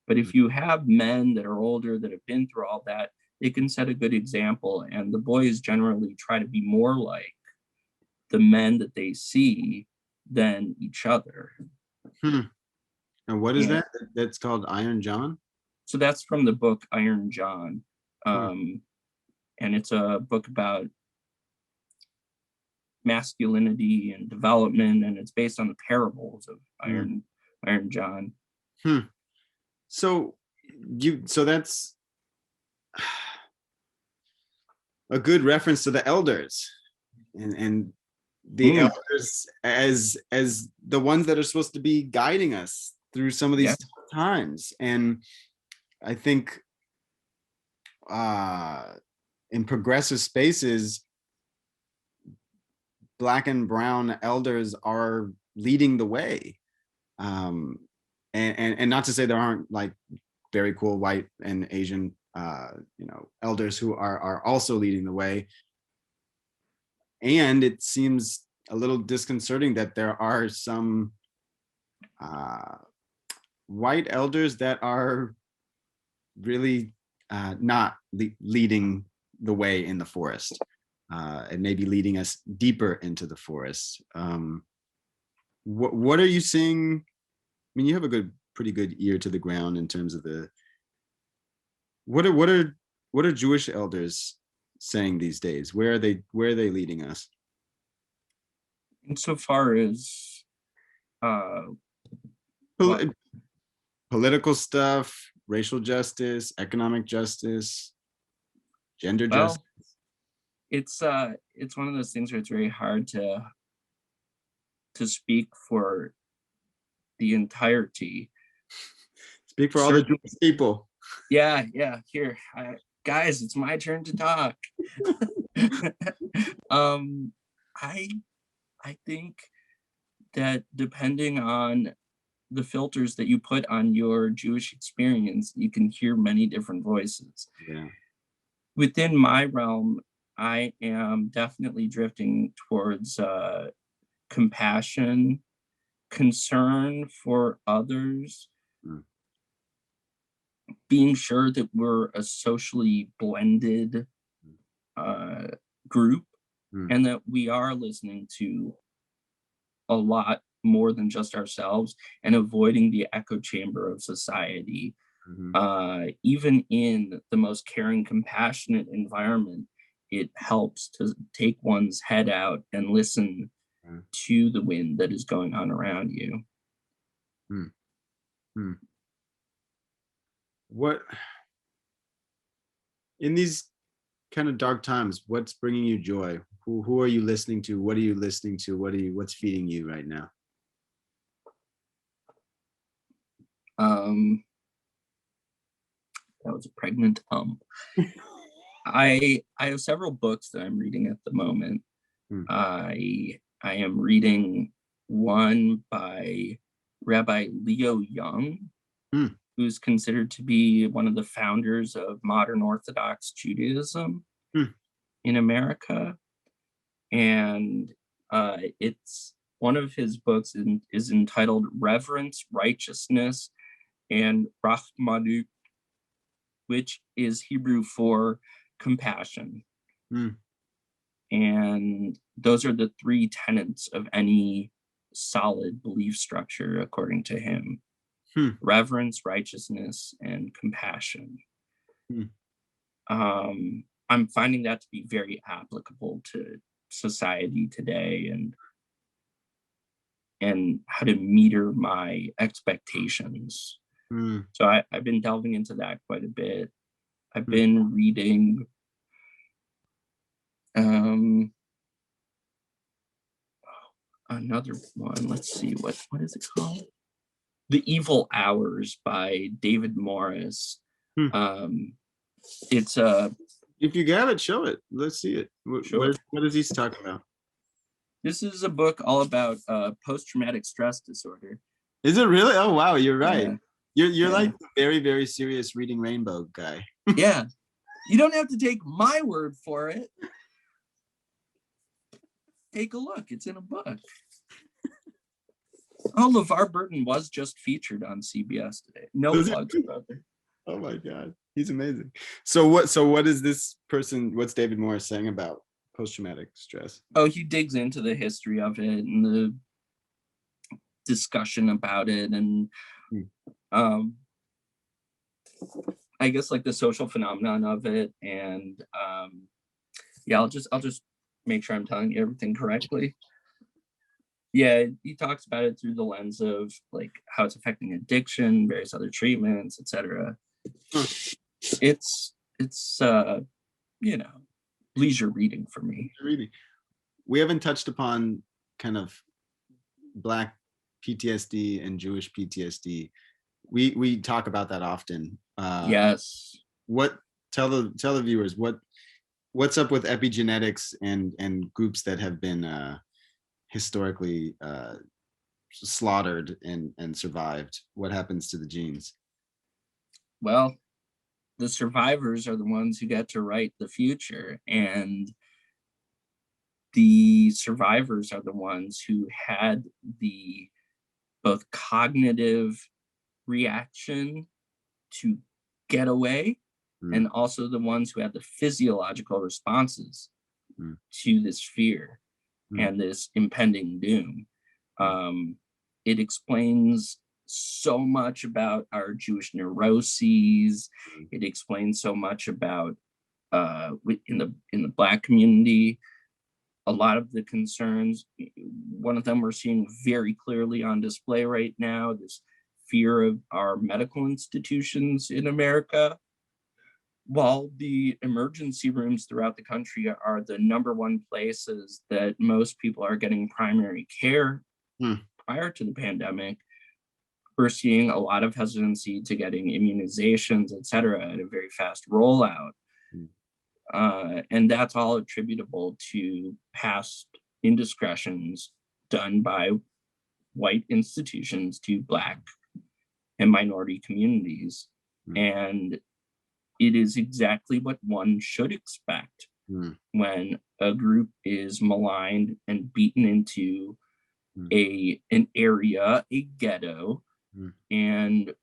But if you have men that are older, that have been through all that, they can set a good example. And the boys generally try to be more like the men that they see than each other. And what is that? That's called Iron John? So that's from the book Iron John. And it's a book about masculinity and development, and it's based on the parables of Iron John. So that's a good reference to the elders, and the elders as the ones that are supposed to be guiding us through some of these tough times. And I think in progressive spaces, Black and brown elders are leading the way. And not to say there aren't like very cool white and Asian elders who are also leading the way. And it seems a little disconcerting that there are some white elders that are really not leading the way in the forest, and maybe leading us deeper into the forest. What are you seeing? I mean, you have a pretty good ear to the ground in terms of what are Jewish elders saying these days? Where are they leading us? Insofar as political stuff, racial justice, economic justice, gender justice. It's one of those things where it's very hard to speak for the entirety. Speak for all the Jewish people. Yeah. Here, guys, it's my turn to talk. I think that depending on the filters that you put on your Jewish experience, you can hear many different voices. Yeah. Within my realm, I am definitely drifting towards compassion, concern for others, Mm, being sure that we're a socially blended uh, group, mm, and that we are listening to a lot more than just ourselves, and avoiding the echo chamber of society. mhm, Even in the most caring, compassionate environment, it helps to take one's head out and listen mm, to the wind that is going on around you. mm, mm. What in these kind of dark times, what's bringing you joy? Who are you listening to? What are you listening to? What's feeding you right now? Um, that was a pregnant I have several books that I'm reading at the moment. Mm, I am reading one by Rabbi Leo Young, mm, who's considered to be one of the founders of modern Orthodox Judaism mm, in America. And it's one of his books is entitled Reverence, Righteousness, and Rahmanut, which is Hebrew for compassion. mm, And those are the three tenets of any solid belief structure, according to him: mm, reverence, righteousness, and compassion. mm, I'm finding that to be very applicable to society today, and how to meter my expectations. mm, So I've been delving into that quite a bit. I've mm. been reading um, another one. Let's see, what is it called? The Evil Hours by David Morris. Hmm. Um, it's a If you got it, show it. Let's see it. Sure. What is he talking about? This is a book all about post-traumatic stress disorder. Is it really? Oh wow, you're right. Yeah, You're yeah, like the very, very serious reading rainbow guy. yeah. You don't have to take my word for it. Take a look. It's in a book. Oh, LeVar Burton was just featured on CBS today. No Was he? plugs, brother. Oh my God, he's amazing. So what is this person? What's David Morris saying about post-traumatic stress? Oh, he digs into the history of it and the discussion about it, and Hmm. um, I guess like the social phenomenon of it. And yeah, I'll just make sure I'm telling you everything correctly. Yeah, he talks about it through the lens of like how it's affecting addiction, various other treatments, etc. Huh. It's you know, leisure reading for me. Reading. We haven't touched upon kind of Black PTSD and Jewish PTSD. We talk about that often. Yes. What tell the viewers what's up with epigenetics and groups that have been historically slaughtered and survived? What happens to the genes? Well, the survivors are the ones who get to write the future, and the survivors are the ones who had the both cognitive reaction to get away, Mm, and also the ones who had the physiological responses mm, to this fear mm, and this impending doom. mm, Um, it explains so much about our Jewish neuroses. mm, It explains so much about in the Black community, a lot of the concerns. One of them we're seeing very clearly on display right now: this fear of our medical institutions in America. While the emergency rooms throughout the country are the number one places that most people are getting primary care mm, prior to the pandemic, we're seeing a lot of hesitancy to getting immunizations, et cetera, at a very fast rollout. mm, And that's all attributable to past indiscretions done by white institutions to Black and minority communities. mm, And it is exactly what one should expect mm, when a group is maligned and beaten into mm, an area, a ghetto, mm, and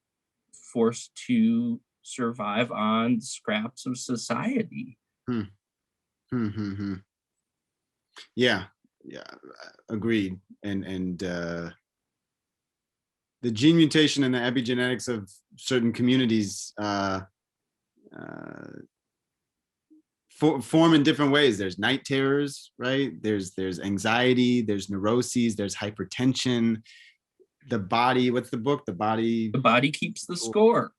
forced to survive on scraps of society. mm, mm, mm, mm. Yeah, yeah, agreed. And the gene mutation and the epigenetics of certain communities uh, form in different ways. There's night terrors, right? There's anxiety, there's neuroses, there's hypertension. The body, what's the book? The body. The body keeps the score.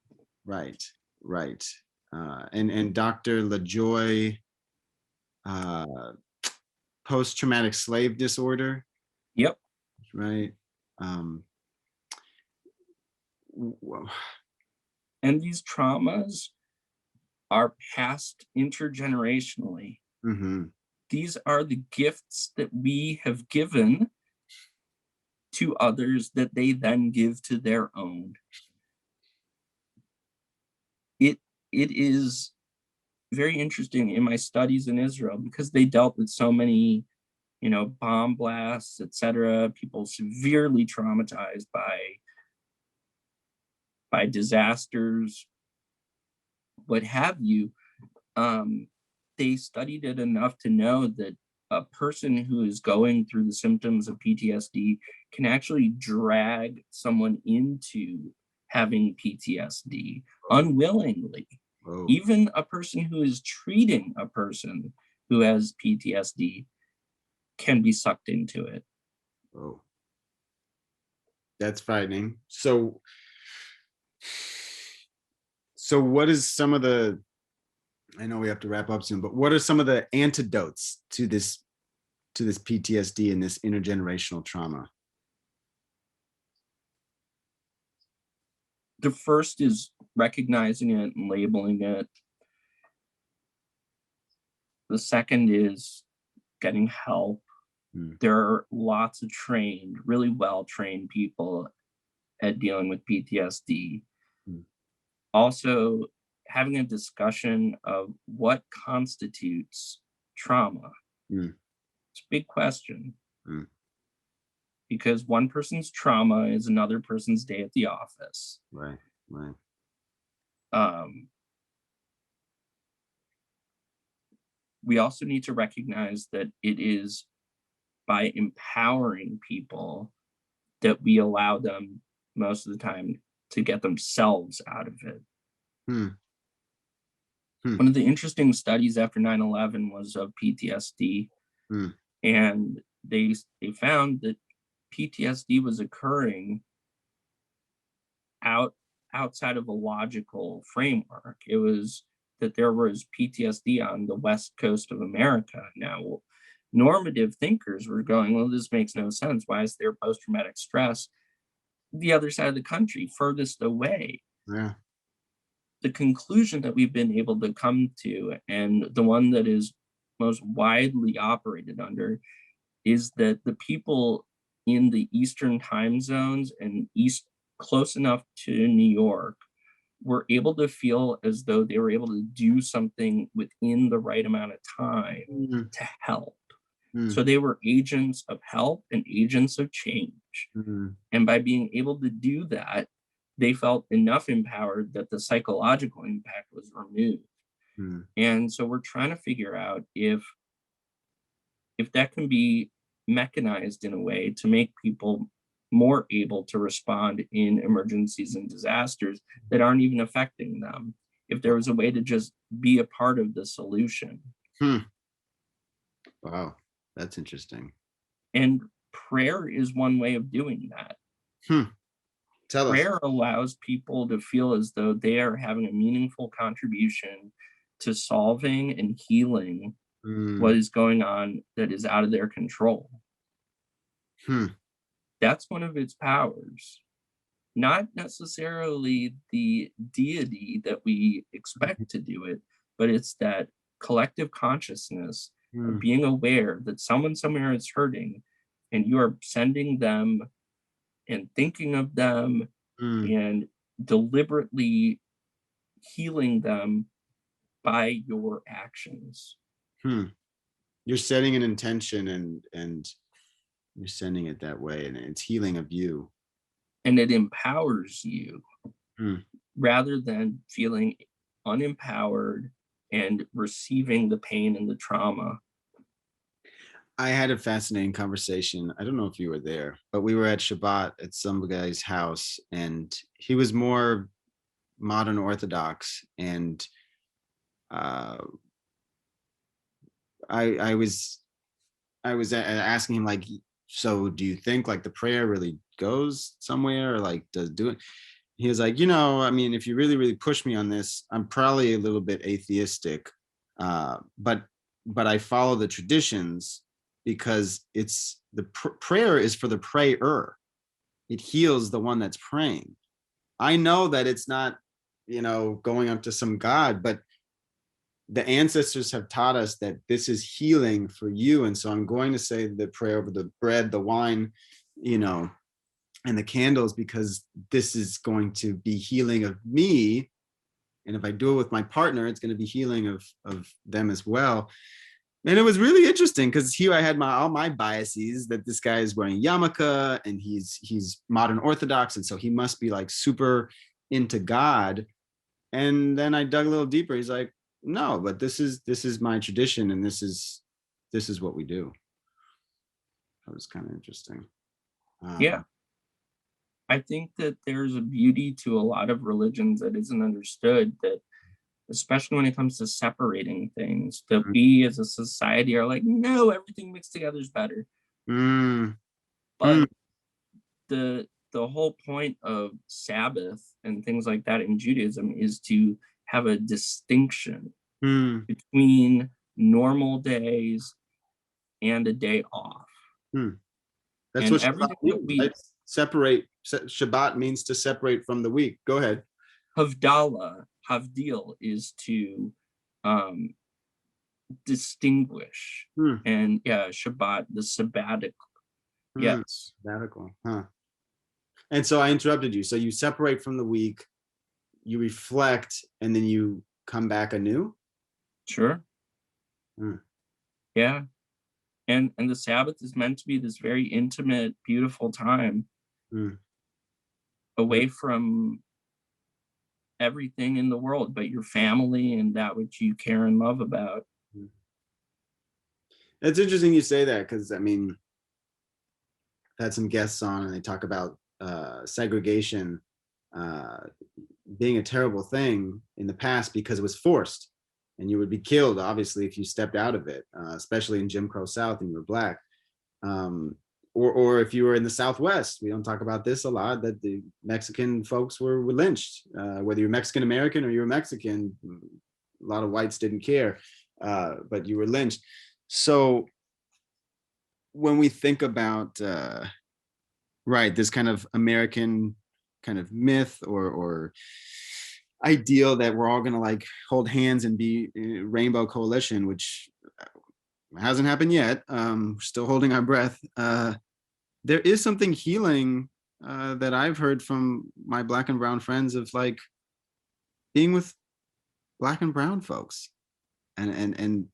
Right, right. And Dr. LaJoy, uh, post-traumatic slave disorder, Yep. right? And these traumas are passed intergenerationally. Mm-hmm. These are the gifts that we have given to others that they then give to their own. It is very interesting in my studies in Israel because they dealt with so many, bomb blasts, etc. People severely traumatized by disasters, what have you. They studied it enough to know that a person who is going through the symptoms of PTSD can actually drag someone into having PTSD unwillingly. Oh, Even a person who is treating a person who has PTSD can be sucked into it. oh, that's frightening. So what is some of the, I know we have to wrap up soon, but what are some of the antidotes to this PTSD and this intergenerational trauma? The first is recognizing it and labeling it. The second is getting help. Mm, There are lots of trained, really well-trained people at dealing with PTSD. mm, Also, having a discussion of what constitutes trauma. mm, It's a big question mm. because one person's trauma is another person's day at the office. Right, right. Um, we also need to recognize that it is by empowering people that we allow them most of the time to get themselves out of it. Hmm. Hmm. One of the interesting studies after 9/11 was of PTSD, Hmm. and they found that PTSD was occurring out outside of a logical framework. It was that there was PTSD on the west coast of America. Now, normative thinkers were going, well, this makes no sense. Why is there post-traumatic stress the other side of the country, furthest away? Yeah. The conclusion that we've been able to come to, and the one that is most widely operated under, is that the people in the eastern time zones and east close enough to New York were able to feel as though they were able to do something within the right amount of time Mm, to help. mm, So they were agents of help and agents of change. mm, And by being able to do that, they felt enough empowered that the psychological impact was removed. mm. And so we're trying to figure out if that can be mechanized in a way to make people more able to respond in emergencies and disasters that aren't even affecting them. If there was a way to just be a part of the solution. Hmm. Wow, that's interesting. And prayer is one way of doing that. Hmm. Tell us. Prayer allows people to feel as though they are having a meaningful contribution to solving and healing Mm, what is going on that is out of their control. hmm. That's one of its powers. Not necessarily the deity that we expect to do it, but it's that collective consciousness of Mm, being aware that someone somewhere is hurting and you are sending them and thinking of them mm, and deliberately healing them by your actions. Hmm. You're setting an intention and you're sending it that way, and it's healing of you. And it empowers you Hmm. rather than feeling unempowered and receiving the pain and the trauma. I had a fascinating conversation. I don't know if you were there, but we were at Shabbat at some guy's house, and he was more modern Orthodox. And uh, I was asking him, like, so do you think like the prayer really goes somewhere, or like does do it? He was like, I mean, if you really, really push me on this, I'm probably a little bit atheistic, but I follow the traditions because it's the prayer is for the prayer. It heals the one that's praying. I know that it's not, going up to some God, but the ancestors have taught us that this is healing for you. And so I'm going to say the prayer over the bread, the wine, and the candles, because this is going to be healing of me. And if I do it with my partner, it's going to be healing of them as well. And it was really interesting because here I had all my biases, that this guy is wearing yarmulke and he's modern Orthodox, and so he must be like super into God. And then I dug a little deeper. He's like, no, but this is my tradition, and this is what we do. That was kind of interesting. Yeah, I think that there's a beauty to a lot of religions that isn't understood, that especially when it comes to separating things, that we as a society are like, no, everything mixed together is better. Mm, mm, But the whole point of Sabbath and things like that in Judaism is to have a distinction mm, between normal days and a day off. mm. That's And what Shabbat everything that means, we right? Separate. Shabbat means to separate from the week. Go ahead. Havdil is to um, distinguish. Hmm, And yeah, Shabbat, the sabbatic, hmm. yes, Radical, huh? And so I interrupted you. So you separate from the week, you reflect, and then you come back anew. sure, Hmm, yeah. And the Sabbath is meant to be this very intimate, beautiful time hmm, hmm, away from everything in the world but your family and that which you care and love about. hmm. It's interesting you say that, because I mean, I've had some guests on and they talk about segregation uh, being a terrible thing in the past because it was forced, and you would be killed obviously if you stepped out of it, especially in Jim Crow South and you were black. Um, or if you were in the Southwest, we don't talk about this a lot, that the Mexican folks were lynched, whether you're Mexican American or you're Mexican. A lot of whites didn't care, but you were lynched. So when we think about right, this kind of American kind of myth or ideal that we're all going to like hold hands and be rainbow coalition, which hasn't happened yet. We're still holding our breath. There is something healing that I've heard from my black and brown friends, of like being with black and brown folks, and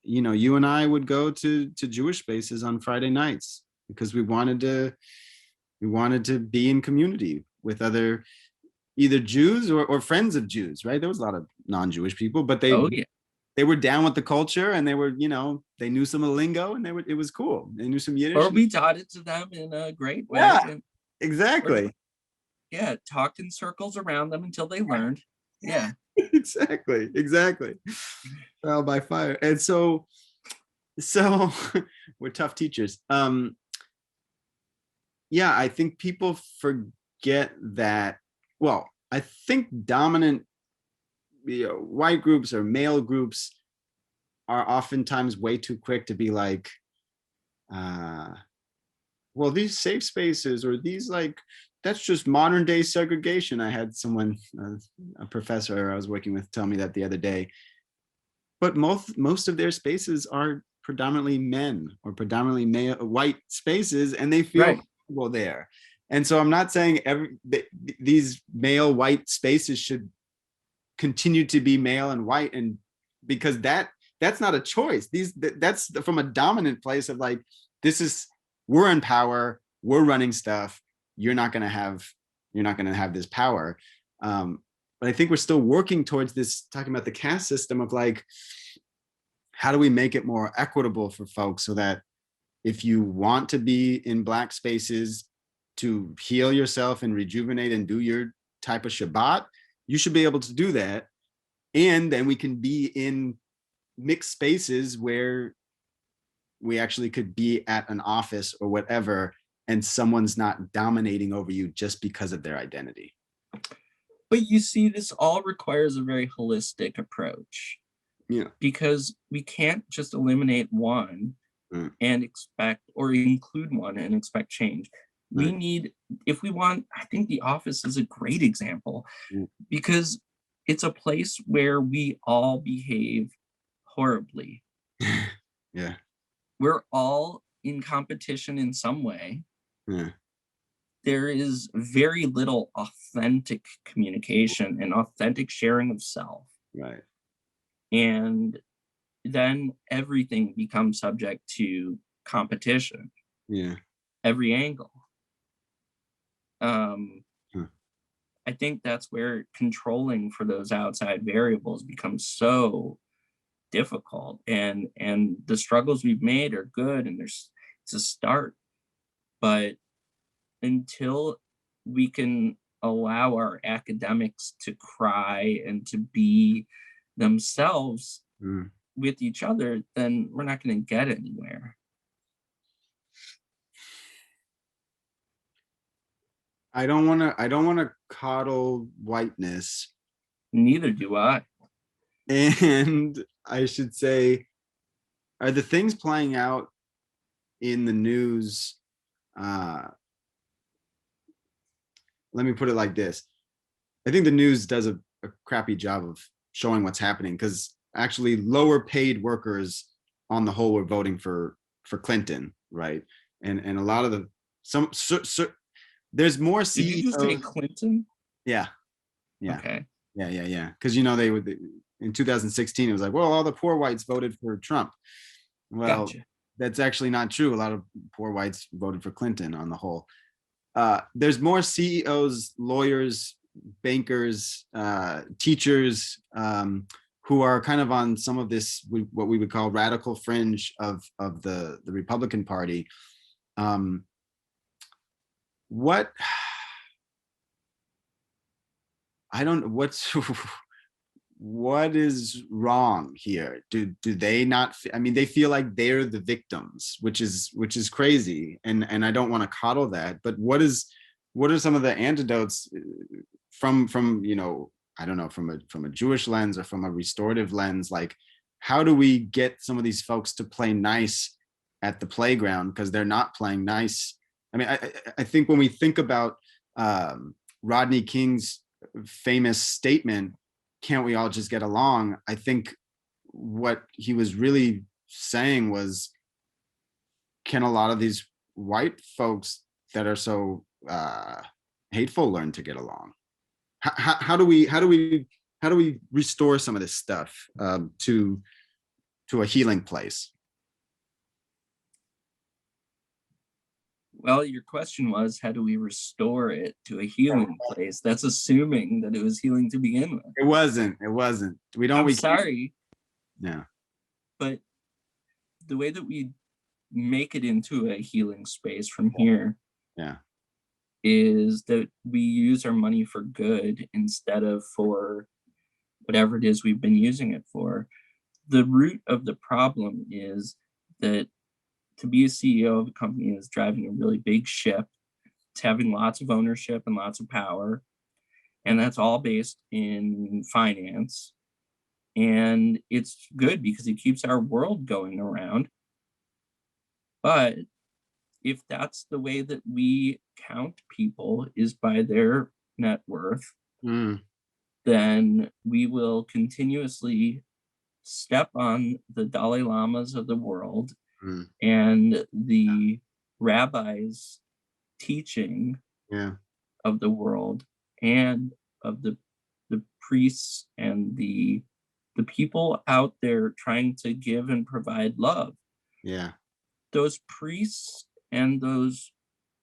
you and I would go to Jewish spaces on Friday nights because we wanted to be in community with other either Jews or friends of Jews, right? There was a lot of non-Jewish people, but they Oh yeah, they were down with the culture, and they were, they knew some of the lingo, and it was cool. They knew some Yiddish. or we taught it to them in a great way, Yeah, and or exactly. yeah, talked in circles around them until they learned. Yeah, Exactly. Trial by fire. And so we're tough teachers. Yeah, I think people forget that. Well, I think dominant, white groups or male groups are oftentimes way too quick to be like, uh, well, these safe spaces, or these, like, that's just modern day segregation. I had someone, a professor I was working with, tell me that the other day. But most of their spaces are predominantly men or predominantly male, white spaces, and they feel right. comfortable there. And so I'm not saying these male white spaces should continue to be male and white, and because that that's not a choice. That's from a dominant place of like, we're in power, we're running stuff. You're not going to have this power. But I think we're still working towards this, talking about the caste system of like, how do we make it more equitable for folks so that if you want to be in Black spaces to heal yourself and rejuvenate and do your type of Shabbat, you should be able to do that. And then we can be in mixed spaces where we actually could be at an office or whatever, and someone's not dominating over you just because of their identity. But you see, this all requires a very holistic approach. Yeah. Because we can't just eliminate one and expect, or include one and expect change. We need, if we want, I think The Office is a great example because it's a place where we all behave horribly. Yeah. We're all in competition in some way. Yeah. There is very little authentic communication and authentic sharing of self. Right. And then everything becomes subject to competition. Yeah. Every angle. I think that's where controlling for those outside variables becomes so difficult. And the struggles we've made are good, and it's a start. But until we can allow our academics to cry and to be themselves with each other, then we're not going to get anywhere. I don't want to coddle whiteness. Neither do I. And I should say, are the things playing out in the news? Let me put it like this. I think the news does a crappy job of showing what's happening, because actually lower paid workers on the whole were voting for Clinton, right? And a lot of there's more CEOs. Did you just say Clinton? Yeah. Okay. Yeah. Because they would, in 2016 it was like, well, all the poor whites voted for Trump. Well, gotcha. That's actually not true. A lot of poor whites voted for Clinton on the whole. There's more CEOs, lawyers, bankers, teachers, who are kind of on some of this, what we would call radical fringe of the Republican Party. What is wrong here? Do they not? They feel like they're the victims, which is crazy, and I don't want to coddle that. But what are some of the antidotes from I don't know, from a Jewish lens or from a restorative lens? Like, how do we get some of these folks to play nice at the playground, because they're not playing nice? I think when we think about Rodney King's famous statement, "Can't we all just get along?" I think what he was really saying was, can a lot of these white folks that are so hateful learn to get along? How do we restore some of this stuff to a healing place? Well, your question was, how do we restore it to a healing place? That's assuming that it was healing to begin with. It wasn't. I'm sorry. Yeah. But the way that we make it into a healing space from here is that we use our money for good instead of for whatever it is we've been using it for. The root of the problem is that to be a CEO of a company is driving a really big ship. It's having lots of ownership and lots of power. And that's all based in finance. And it's good because it keeps our world going around. But if that's the way that we count people, is by their net worth, then we will continuously step on the Dalai Lamas of the world and the rabbis teaching of the world, and of the priests and the the people out there trying to give and provide love. Yeah. Those priests and those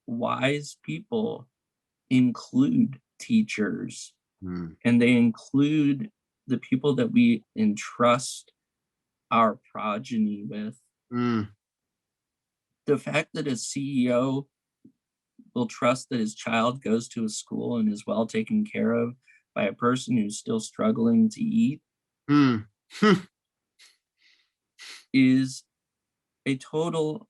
wise people include teachers, Mm. and they include the people that we entrust our progeny with. Mm. The fact that a CEO will trust that his child goes to a school and is well taken care of by a person who's still struggling to eat Mm. is a total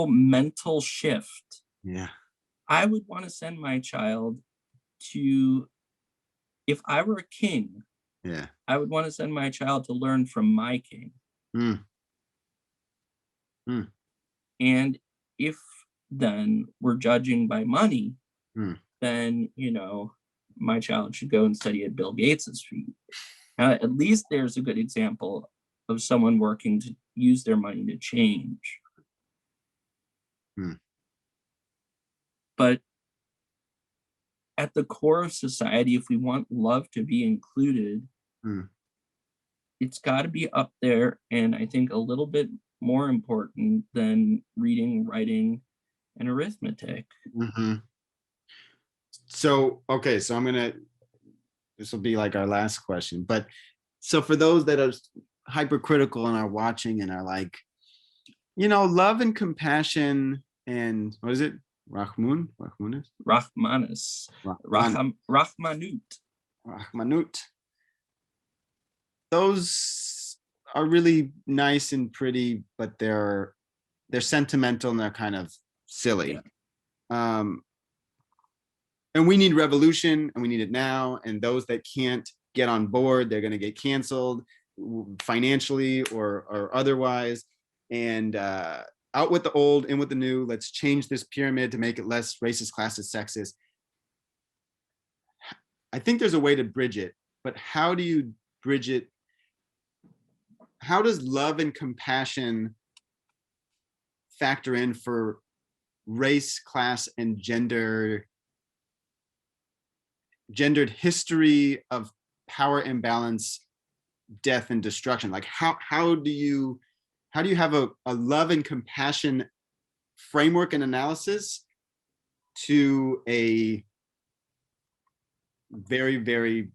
mental shift. Yeah. I would want to send my child to, if I were a king, Yeah. I would want to send my child to learn from my king. Mm. Mm. And if then we're judging by money, Mm. then, my child should go and study at Bill Gates's feet. At least there's a good example of someone working to use their money to change. Mm. But at the core of society, if we want love to be included, Mm. it's got to be up there, and I think a little bit more important than reading, writing, and arithmetic. Mm-hmm. So, okay, so this will be like our last question, but so for those that are hypercritical and are watching and are like, love and compassion and what is it? Rahmanus? Rahmanus. Rahmanut. Rahmanut. Those are really nice and pretty, but they're sentimental and they're kind of silly. Yeah. And we need revolution and we need it now. And those that can't get on board, they're going to get canceled financially or otherwise. And out with the old, in with the new. Let's change this pyramid to make it less racist, classist, sexist. I think there's a way to bridge it, but how do you bridge it? How does love and compassion factor in for race, class, and gendered history of power imbalance, death, and destruction? Like how do you have a love and compassion framework and analysis to a very, very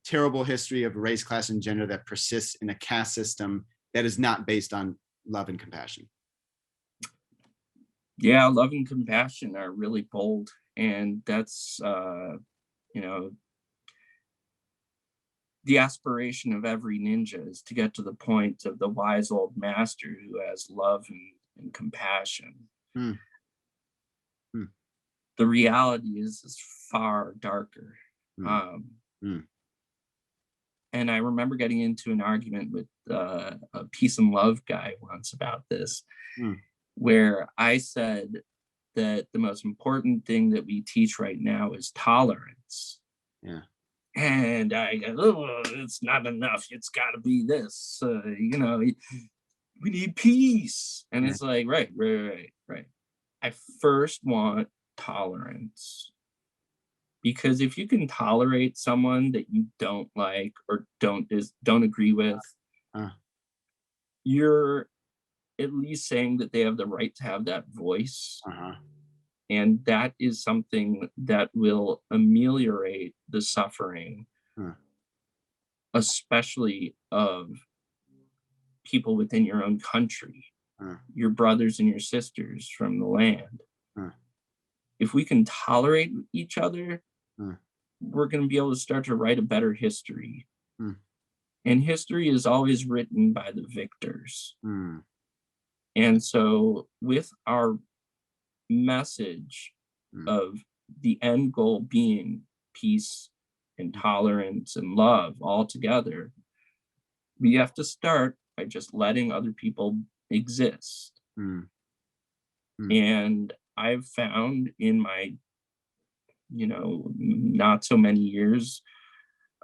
terrible history of race, class, and gender that persists in a caste system that is not based on love and compassion? Yeah, love and compassion are really bold, and that's the aspiration of every ninja is to get to the point of the wise old master who has love and compassion. Hmm. Hmm. The reality is far darker. And I remember getting into an argument with a peace and love guy once about this, where I said that the most important thing that we teach right now is tolerance. Yeah. And I go, oh, it's not enough. It's got to be this. We need peace. And it's like, right. I first want tolerance. Because if you can tolerate someone that you don't like or don't agree with, you're at least saying that they have the right to have that voice. And that is something that will ameliorate the suffering, especially of people within your own country, your brothers and your sisters from the land. If we can tolerate each other, we're going to be able to start to write a better history. And history is always written by the victors. And so with our message of the end goal being peace and tolerance and love all together, we have to start by just letting other people exist. And I've found in my not so many years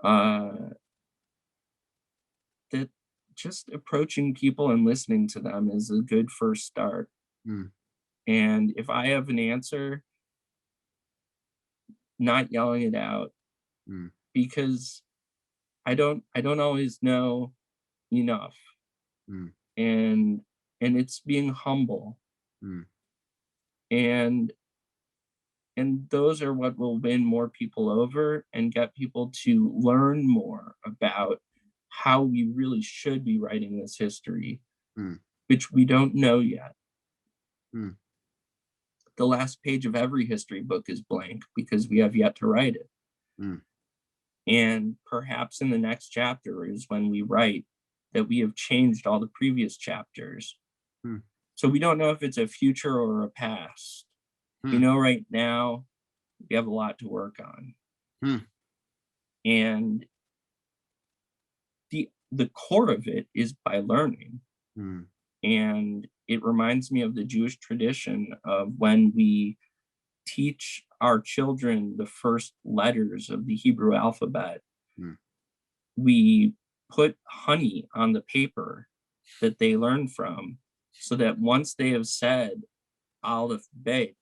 that just approaching people and listening to them is a good first start. And if I have an answer, not yelling it out, because I don't always know enough. Mm. And it's being humble. Mm. And those are what will win more people over and get people to learn more about how we really should be writing this history, Mm. which we don't know yet. Mm. The last page of every history book is blank because we have yet to write it. Mm. And perhaps in the next chapter is when we write that we have changed all the previous chapters. Mm. So we don't know if it's a future or a past. Mm. Right now we have a lot to work on. Mm. And the core of it is by learning. Mm. And it reminds me of the Jewish tradition of when we teach our children the first letters of the Hebrew alphabet, Mm. we put honey on the paper that they learn from, so that once they have said Aleph Bet,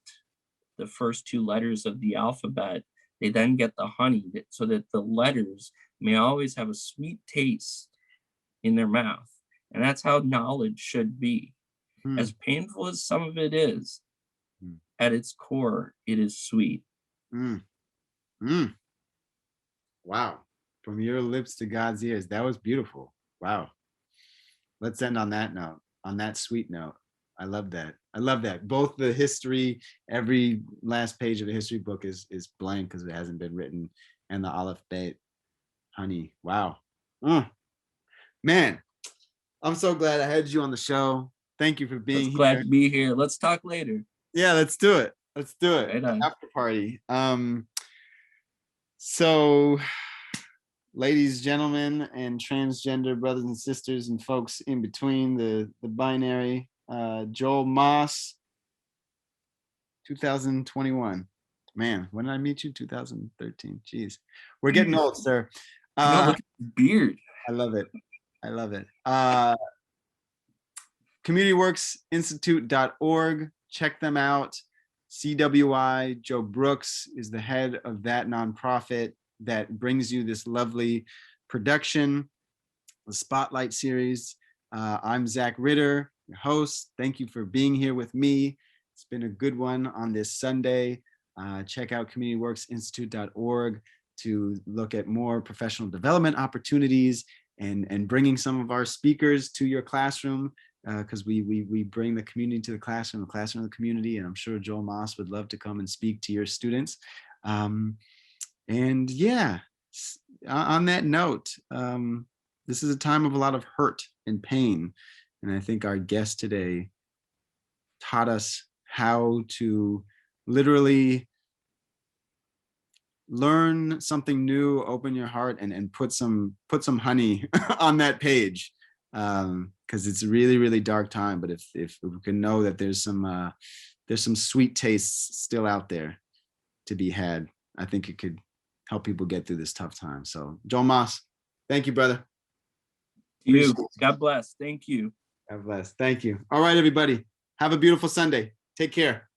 the first two letters of the alphabet, they then get the honey so that the letters may always have a sweet taste in their mouth. And that's how knowledge should be. Mm. As painful as some of it is, Mm. at its core, it is sweet. Mm. Mm. Wow. From your lips to God's ears. That was beautiful. Wow. Let's end on that note, on that sweet note. I love that. I love that. Both the history, every last page of a history book is blank because it hasn't been written, and the Aleph Bet, honey. Wow. Man, I'm so glad I had you on the show. Thank you for being Glad here. to be here. Let's talk later. Yeah, let's do it. Let's do it. Right on. After party. So ladies, gentlemen, and transgender brothers and sisters and folks in between the binary, Joel Moss, 2021. Man, when did I meet you? 2013. Jeez. We're getting old, sir. No, look at the beard. I love it. I love it. CommunityWorksInstitute.org. Check them out. CWI, Joe Brooks, is the head of that nonprofit that brings you this lovely production, the Spotlight series. I'm Zach Ritter, your host. Thank you for being here with me. It's been a good one on this Sunday. Check out CommunityWorksInstitute.org to look at more professional development opportunities and bringing some of our speakers to your classroom, because we bring the community to the classroom to the community, and I'm sure Joel Moss would love to come and speak to your students. And yeah, on that note, this is a time of a lot of hurt and pain, and I think our guest today taught us how to literally learn something new, open your heart, and put some honey on that page, because it's a really, really dark time. But if we can know that there's some sweet tastes still out there to be had, I think it could help people get through this tough time. So Joel Moss, thank you, brother. You. God bless. Thank you. God bless. Thank you. All right, everybody. Have a beautiful Sunday. Take care.